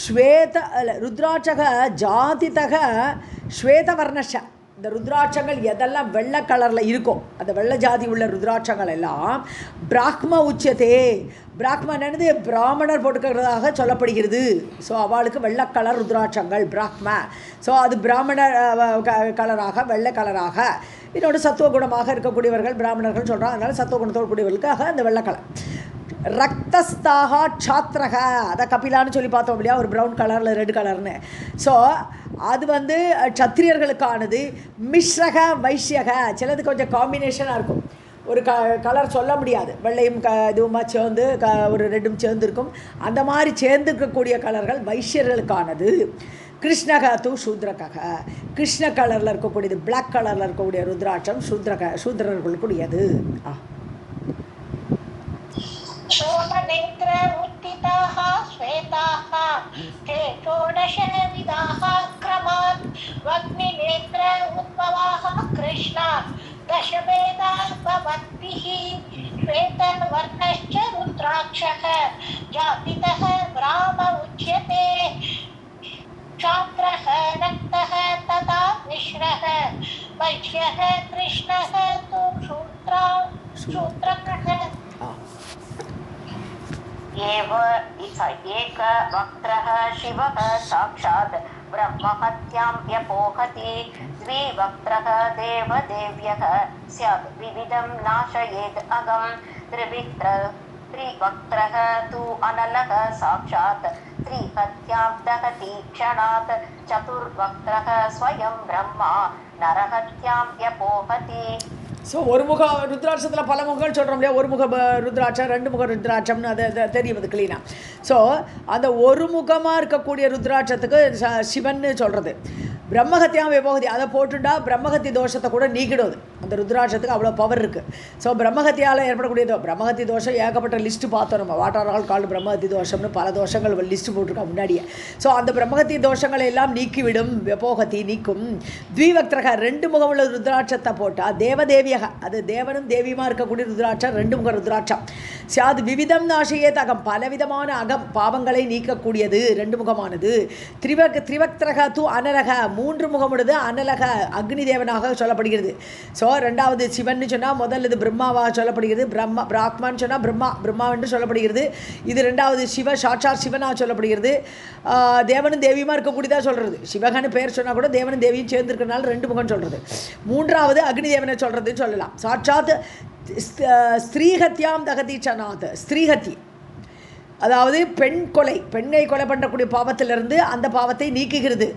ஸ்வேத ருத்ராட்சக ஜாதிதக ஸ்வேதவர்ணஷ, இந்த ருத்ராட்சங்கள் எதெல்லாம் வெள்ளை கலரில் இருக்கும், அந்த வெள்ளை ஜாதி உள்ள ருத்ராட்சங்கள் எல்லாம் பிராக்ம உச்சதே, பிராக்மன் என்னது பிராமணர் போட்டுக்கிறதாக சொல்லப்படுகிறது. ஸோ அவளுக்கு வெள்ளை கலர் ருத்ராட்சங்கள் பிராக்ம. ஸோ அது பிராமணர் கலராக வெள்ளை கலராக. இன்னொரு சத்துவகுணமாக இருக்கக்கூடியவர்கள் பிராமணர்கள் சொல்கிறாங்க, அதனால் சத்துவகுணத்தோடு கூடியவர்களுக்காக அந்த வெள்ளை கலர். ரக்தஸ்தாக சாத்திரக, அதை கபிலான்னு சொல்லி பார்த்தோம் இல்லையா, ஒரு ப்ரௌன் கலரில் ரெட் கலர்னு. ஸோ அது வந்து சத்திரியர்களுக்கானது. மிஸ்ரக வைஷ்யக, சிலது கொஞ்சம் காம்பினேஷனாக இருக்கும், ஒரு கலர் சொல்ல முடியாது, வெள்ளையும் இதுவுமா சேர்ந்து ஒரு ரெட்டும் சேர்ந்துருக்கும், அந்த மாதிரி சேர்ந்துருக்கக்கூடிய கலர்கள் வைஷ்யர்களுக்கானது. கிருஷ்ணக தூ சூத்ரக, கிருஷ்ண கலரில் இருக்கக்கூடியது, பிளாக் கலரில் இருக்கக்கூடிய ருத்ராட்சம் சூத்ரர்களுக்குரியது. सोमनेत्र उत्थिताः श्वेताः ते षोडशविधाः क्रमात् वग्निनेत्र उद्भवाः कृष्णा दशभेदाः भवन्तिः श्वेतवर्णश्च रुद्राक्षः जातितः ब्राह्म उच्यते क्षात्रः रक्तः तथा मिश्रः वैश्यः कृष्णः तु शूद्रकः एक वक्त्रः शिवः साक्षात् ब्रह्महत्यां यपोहति द्विवक्त्रः देवदेव्यः स्यात् विविधं नाशयेद् अगं त्रिवक्त्रः तु अनलः साक्षात् त्रिहत्यां दहति क्षणात् चतुर्वक्त्रः स्वयं ब्रह्मा नरहत्यां यपोहति. ஸோ ஒரு முக ருத்ராட்சத்தில் பல முகங்கள் சொல்கிறோம் இல்லையா, ஒரு முக ருத்ராட்சம், 2 முக ருத்ராட்சம்னு அதை தெரியும் அது க்ளீனாக. ஸோ அந்த ஒரு முகமாக இருக்கக்கூடிய ருத்ராட்சத்துக்கு சிவன்னு சொல்கிறது. பிரம்மஹத்தியாம் விபோகதி, அதை போட்டுட்டா பிரம்மஹத்தி தோஷத்தை கூட நீக்கிடுவது. அந்த ருத்ராட்சத்துக்கு அவ்வளோ பவர் இருக்குது. ஸோ பிரம்மஹத்தியால் ஏற்படக்கூடியதோ, பிரம்மஹத்தி தோஷம் ஏகப்பட்ட லிஸ்ட்டு பார்த்தோம் நம்ம, வாட் ஆர் ஆல் கால்டு பிரம்மஹத்தி தோஷம்னு பல தோஷங்கள் லிஸ்ட்டு போட்டிருக்கோம் முன்னாடியே. ஸோ அந்த பிரம்மஹத்தி தோஷங்களை எல்லாம் நீக்கிவிடும், விபோகத்தி நீக்கும். த்விவக்திரக 2 முகமுள்ள ருத்ராட்சத்தை போட்டால் தேவதேவியக, அது தேவனும் தேவியுமா இருக்கக்கூடிய ருத்ராட்சம், 2 முக ருத்ராட்சம். அது விவிதம் நாசையே தகம், பலவிதமான அகம் பாவங்களை நீக்கக்கூடியது, 2 முகமானது. திரிவக்திரக தூ அனரக, 3 முகமுடையது, அனலக அக்னி தேவனாக சொல்லப்படுகிறது. ஸோ 2வது சிவன் சொன்னால், முதல் இது பிரம்மாவாக சொல்லப்படுகிறது, பிராக்மான்னு சொன்னால் பிரம்மா என்று சொல்லப்படுகிறது. இது 2வது சிவ சாட்சாத் சிவனாக சொல்லப்படுகிறது. தேவனும் தேவியுமா இருக்கக்கூடியதாக சொல்கிறது. சிவகன்னு பேர் சொன்னால் கூட தேவனும் தேவியும் சேர்ந்துருக்கிறனால 2 முகம் சொல்கிறது. 3வது அக்னி தேவனை சொல்கிறதுன்னு சொல்லலாம். சாட்சாத் ஸ்திரீஹத்யாம் தகதி சனாத், ஸ்திரீஹத்தி அதாவது பெண்ணை கொலை பண்ணக்கூடிய பாவத்திலிருந்து அந்த பாவத்தை நீக்குகிறது.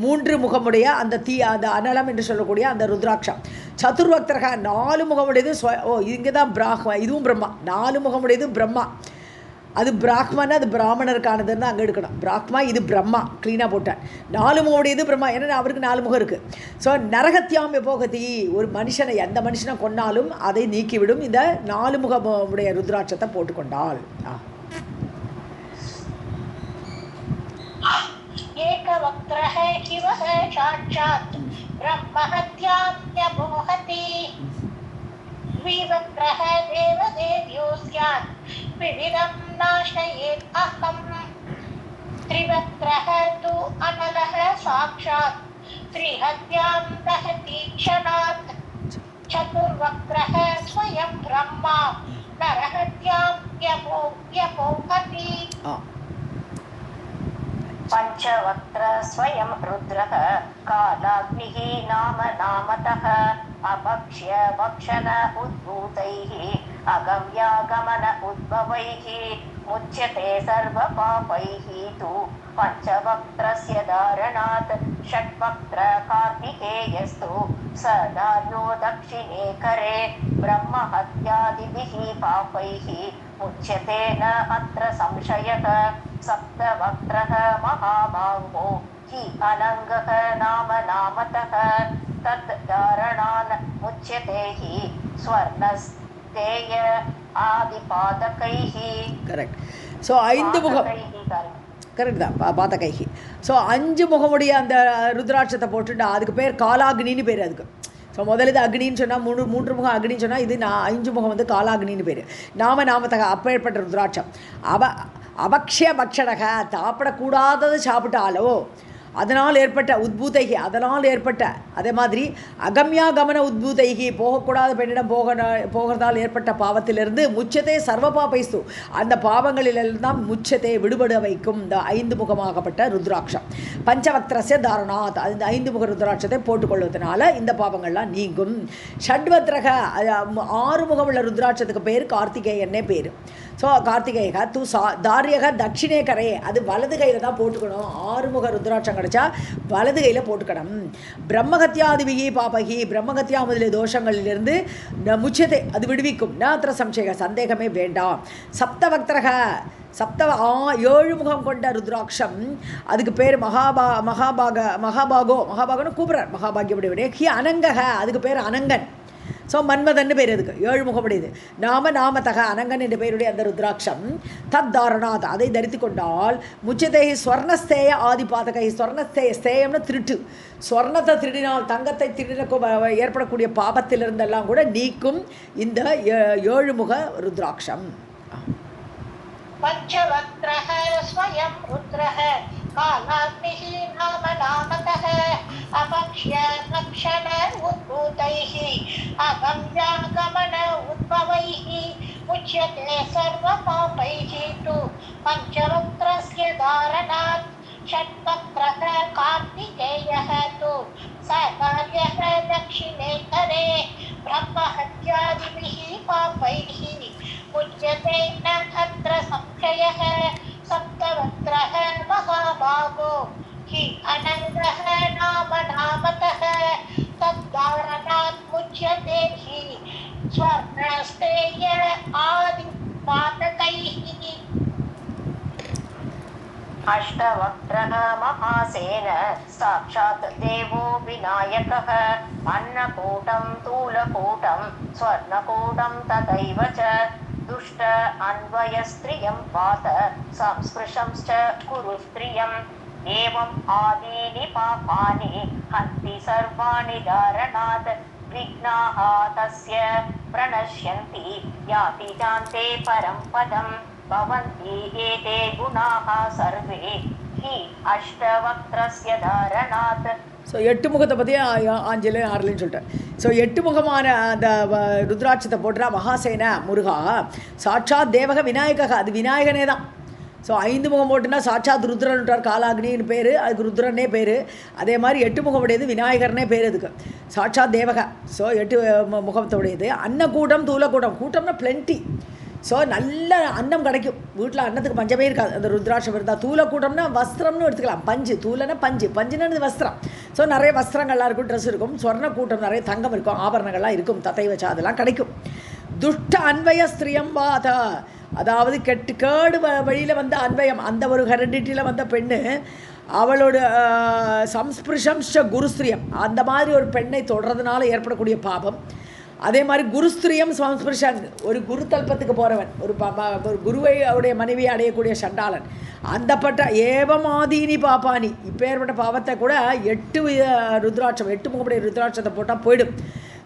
3 முகமுடைய அந்த அந்த அனலம் என்று சொல்லக்கூடிய அந்த ருத்ராட்சம். சதுர்வக்தரக 4 முகமுடையது. இங்கே தான் பிராக்மா, இதுவும் பிரம்மா. 4 முகமுடையது பிரம்மா, அது பிராக்மன், அது பிராமணருக்கானதுன்னு அங்கே எடுக்கணும். பிராக்மா, இது பிரம்மா, க்ளீனாக போட்டேன். 4 முகமுடையது பிரம்மா, ஏன்னா அவருக்கு 4 முகம் இருக்குது. ஸோ நரகத்தியாம் விபோகதி, ஒரு மனுஷனை எந்த மனுஷனை கொன்னாலும் அதை நீக்கிவிடும் இந்த 4 முகமுடைய ருத்ராட்சத்தை போட்டுக்கொண்டால். एकवक्त्रः शिवः साक्षात् ब्रह्महत्याम्यपोहति द्विवक्त्रः देवदेव्यो स्यात् विविधं नाशयेत् अहम् त्रिवक्त्रः तु अनलः साक्षात् त्रिहत्यां दहति क्षणात् चतुर्वक्त्रः स्वयं ब्रह्मा नरहत्याम्यपोहति पंचवक्त्र स्वयं रुद्रः कालाग्निः नामतः अपक्ष्य भक्षण उद्भूतैः अगम्यागमन उद्भवैः मुच्यते सर्वपापैः तु पञ्चवक्त्रस्य धारणात् षट्वक्त्र कार्तिकेयस्तु सदार्यो दक्षिणे करे ब्रह्महत्यादिभिः पापैः मुच्यते न अत्र संशयः सप्तवक्त्रः महाबाहो हि अनङ्गः नाम नामतः तद् धारणान् मुच्यते हि स्वर्णस्तेय आदिपादकैः கரெக்ட். ஸோ 5 முகம் கரெக்ட் தான் பாதகைஹி. ஸோ 5 முகமுடைய அந்த ருத்ராட்சத்தை போட்டுட்டா அதுக்கு பேர் காலாக்னின்னு பேர் அதுக்கு. ஸோ முதல்ல இது அக்னின்னு சொன்னால் 3 முகம் அக்னின்னு சொன்னால் இது 5 முகம் வந்து காலாக்னின்னு பேர். நாமத்தக அப்பேற்பட்ட ருத்ராட்சம் அபக்ஷய பக்ஷணக சாப்பிடக்கூடாதது சாப்பிட்டாலோ அதனால் ஏற்பட்ட உத்பூதைகி அதனால் ஏற்பட்ட அதே மாதிரி அகம்யாகமன உத்பூதைகி போகக்கூடாத பெண்ணிடம் போகிறதால் ஏற்பட்ட பாவத்திலிருந்து முச்சத்தை சர்வ பாபைஸ்து அந்த பாவங்களிலெல்லாம் முச்சத்தை விடுபட வைக்கும் இந்த 5 முகமாகப்பட்ட ருத்ராட்சம். பஞ்சவக்திரஸ்ய தாரணாத் அந்த 5 முக ருத்ராட்சத்தை போட்டுக்கொள்வதனால இந்த பாவங்கள்லாம் நீங்கும். ஷட்வத்ரக 6 முகமுள்ள ருத்ராட்சத்துக்கு பேர் கார்த்திகேயன்னே பேர். ஸோ கார்த்திகேயக தூ தாரியக தட்சிணே கரே அது வலது கையில் தான் போட்டுக்கணும். 6 முக ருத்ராட்சம் கிடச்சா வலது கையில் போட்டுக்கணும். பிரம்மகத்தியாதிவிகி பாபகி பிரம்மகத்தியா முதலிய தோஷங்களிலிருந்து முச்சத்தை அது விடுவிக்கும். நாத்திர சம்சய சந்தேகமே வேண்டாம். சப்தவக்திரக 7 முகம் கொண்ட ருத்ராட்சம் அதுக்கு பேர் மகாபாகோன்னு கூப்பிட்றார் மகாபாகியமுடைய ஹி அனங்கக அதுக்கு பேர் அனங்கன். ஸோ மன்மதன்னு பேர் அதுக்கு 7 முகமுடையது. நாமதக அனங்கன் என்ற பெயருடைய அந்த ருத்ராட்சம் தத் தாரணாத் அதை தரித்து கொண்டால் முச்சதை ஸ்வர்ணஸ்தேய ஆதிபாதகை ஸ்தேயம்னு திருட்டு ஸ்வர்ணத்தை திருடினால் தங்கத்தை திருடின ஏற்படக்கூடிய பாபத்திலிருந்தெல்லாம் கூட நீக்கும் இந்த 7 முக ருத்ராட்சம். पञ्चवक्त्रः स्वयं रुद्रः कालाग्निः नाम नामतः अपक्ष्य लक्षण उद्भूतैः अगम्यागमन उद्भवैः मुच्यते सर्वपापैः तु पञ्चवक्त्रस्य धारणात् षट्वक्त्रः कार्तिकेयः तु सकार्यः दक्षिणे करे ब्रह्महत्यादिभिः पापैः मुच्यते न अत्र संशयः सप्तवक्त्रः महाभागो हि अनङ्गः नाम नामतः तद्धारणात् मुच्यते हि स्वर्णस्तेय आदिपातकैः. अष्टवक्त्रः महासेन साक्षात् देवो विनायकः अन्नकूटं तूलकूटं स्वर्णकूटं तथैव च दुष्ट अन्वयस्त्रियं पात संस्पृशंश्च कुरु स्त्रियम् एवम् आदीनि पापानि हन्ति सर्वाणि धारणात् विघ्नाः तस्य प्रणश्यन्ति याति चान्ते परं पदम् भवन्ति एते गुणाः सर्वे हि अष्टवक्त्रस्य धारणात्. ஸோ 8 முகத்தை பற்றி ஆஞ்சலே 6லேன்னு சொல்லிட்டேன். ஸோ 8 முகமான அந்த ருத்ராட்சத்தை போட்டுறா மகாசேன முருகா சாட்சாத் தேவக விநாயகக அது விநாயகனே தான். ஸோ 5 முகம் போட்டுன்னா சாட்சாத் ருத்ரன்ட்டார் காலாக்னின்னு பேர் அதுக்கு ருத்ரனே பேர். அதே மாதிரி 8 முகமுடையது விநாயகர்னே பேர் அதுக்கு சாட்சாத் தேவக. ஸோ 8 முகத்தோடையது. அன்னக்கூட்டம் தூலக்கூட்டம் கூட்டம்னா பிளென்டி. ஸோ நல்ல அன்னம் கிடைக்கும் வீட்டில் அன்னத்துக்கு பஞ்சமே இருக்காது அந்த ருத்ராட்சம் இருந்தால். தூலக்கூட்டம்னா வஸ்திரம்னு எடுத்துக்கலாம். பஞ்சு தூலனா பஞ்சுன்னு வஸ்திரம். ஸோ நிறைய வஸ்திரங்கள்லாம் இருக்கும் ட்ரெஸ் இருக்கும். சொர்ண கூட்டம் நிறைய தங்கம் இருக்கும் ஆபரணங்கள்லாம் இருக்கும் தத்தை வச்சா அதெல்லாம் கிடைக்கும். துஷ்ட அன்வய ஸ்திரியம் வாத அதாவது கேடு வழியில் வந்த அன்வயம் அந்த ஒரு ஹெரிடிட்டியில் வந்த பெண்ணு அவளோட சம்ஸ்பிருஷம் குருஸ்திரியம் அந்த மாதிரி ஒரு பெண்ணை தொடர்றதுனால ஏற்படக்கூடிய பாபம். அதே மாதிரி குருஸ்திரியம் சம்ஸ்பிருஷன் ஒரு குரு தல்பத்துக்கு போகிறவன் ஒரு குருவை அவருடைய மனைவியை அடையக்கூடிய சண்டாளன் அந்தப்பட்ட ஏவமாதீனி பாப்பானி இப்போ ஏற்பட்ட பாவத்தை கூட 8 ருத்ராட்சம் 8 முகமுடைய ருத்ராட்சத்தை போட்டால் போயிடும்.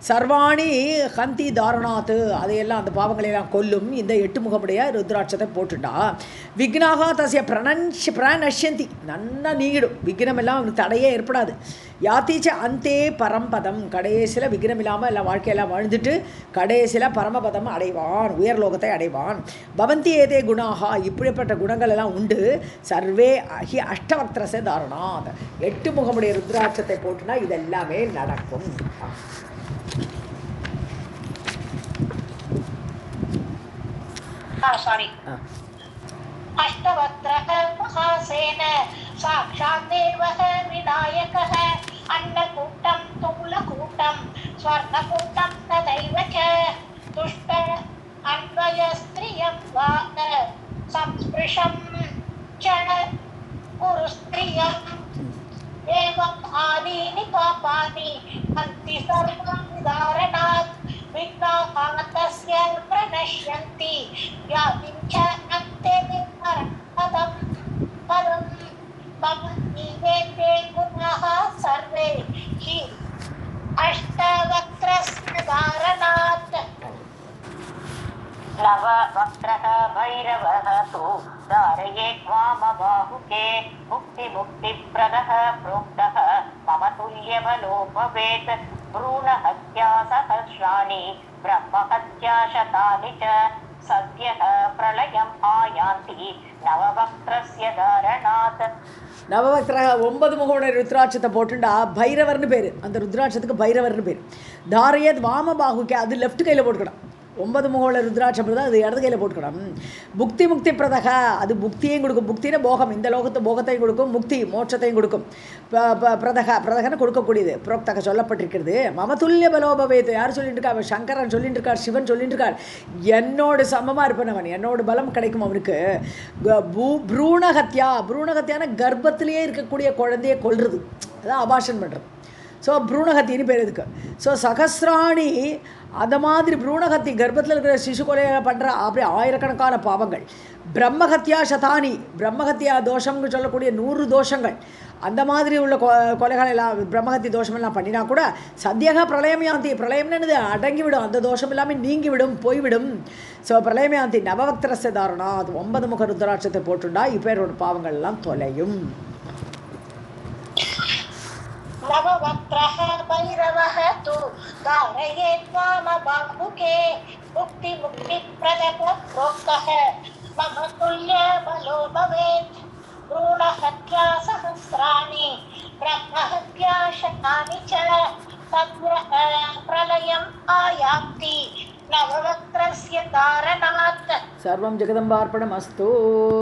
சர்வாணி ஹந்தி தாரணாத்து அதையெல்லாம் அந்த பாவங்களையெல்லாம் கொல்லும் இந்த 8 முகமுடைய ருத்ராட்சத்தை போட்டுட்டா. விக்னாகா தசிய பிரணஷ்யந்தி நன்னா நீங்கிடும். விக்னம் எல்லாம் அவனுக்கு தடையே ஏற்படாது. யாத்தீச்ச அந்தே பரம்பதம் கடைசியில் விக்னம் இல்லாமல் எல்லாம் வாழ்க்கையெல்லாம் வாழ்ந்துட்டு கடைசியில் பரமபதம் அடைவான் உயர்லோகத்தை அடைவான். பவந்தி ஏதே குணாகா இப்படிப்பட்ட குணங்கள் எல்லாம் உண்டு. சர்வே ஹி அஷ்டவக்திரசே தாரணாத் 8 முகமுடைய ருத்ராட்சத்தை போட்டுனா இதெல்லாமே நடக்கும். अष्टवक्त्रः महासेन साक्षात् देवः विनायकः अन्नकूटं तूलकूटं स्वर्णकूटं तदैव च दुष्ट अन्वयस्त्रियं वा न संस्पृशं च कुरुस्त्रियम् एवम् आदीनि पापानि हन्ति सर्वाणि धारणात् विघ्नाः तस्य प्रणश्यन्ति व्याधिं च अन्ते पदं मम नीयेते गुणाः सर्वे हि अष्टवक्त्रस्य धारणात् नववक्त्रः भैरवः तु धारयेत् वामबाहुके मुक्तिमुक्तिप्रदः प्रोक्तः मम तुल्यबलो भवेत् भ्रूणहत्या सहस्राणि ब्रह्महत्या शतानि च सद्यः प्रलयम् आयान्ति नववक्त्रस्य धारणात् நவவக்திரக 9 முகமுடைய ருத்ராட்சத்தை போட்டுண்டா பைரவர்னு பேர். அந்த ருத்ராட்சத்துக்கு பைரவர்னு பேர். தாரையத் வாமபாகுக்கே அது லெஃப்ட் கையில் போட்டுக்கணும். 9 முகமுள்ள ருத்ராட்சம் தான் அது இடது கையில் போட்டுக்கணும். புக்தி முக்தி பிரதக அது புக்தியையும் கொடுக்கும். புக்தின போகம் இந்த போகத்தையும் கொடுக்கும். முக்தி மோட்சத்தையும் கொடுக்கும். பிரதகன்னு கொடுக்கக்கூடியது புரோக்தக சொல்லப்பட்டிருக்கிறது. மமதுல்ய பலோபவேத் யார் சொல்லிட்டு இருக்கா? அவன் சங்கரன் சொல்லிட்டு இருக்கார், சிவன் சொல்லிட்டு இருக்கார். என்னோடு சமமாக இருப்பனவன், என்னோட பலம் கிடைக்கும் அவனுக்கு. ப்ரூணகத்தியான கர்ப்பத்திலேயே இருக்கக்கூடிய குழந்தையை கொல்றது, அதான் அபாஷன் பண்ணுறது. ஸோ ப்ரூணகத்தின்னு பேர் இதுக்கு. ஸோ சகசிராணி அந்த மாதிரி ப்ரூணகத்தி கர்ப்பத்தில் இருக்கிற சிசு கொலையை பண்ணுற அப்படி ஆயிரக்கணக்கான பாவங்கள். பிரம்மஹத்யா சதானி பிரம்மஹத்யா தோஷம்னு சொல்லக்கூடிய 100 தோஷங்கள் அந்த மாதிரி உள்ள கொலைகள் எல்லாம் பிரம்மஹத்தி தோஷமெல்லாம் பண்ணினா கூட சத்தியக பிரளயமயாந்தி பிரளயம்னு அடங்கிவிடும். அந்த தோஷம் எல்லாமே நீங்கிவிடும், போய்விடும். ஸோ பிரளயமயாந்தி நவவக்திரஸ்ய தாரணா அது 9 முக ருத்ராட்சத்தை போட்டுண்டா இப்பேரோட பாவங்கள் எல்லாம் தொலையும். नववक्त्रः भैरवः तु धारयेत् वामबाहुके मुक्तिमुक्तिप्रदः प्रोक्तः मम तुल्यबलो भवेत् भ्रूणहत्या सहस्राणि ब्रह्महत्या शतानि च सद्यः प्रलयम् आयान्ति नववक्त्रस्य धारणात्. सर्वं जगदम्बार्पणमस्तु.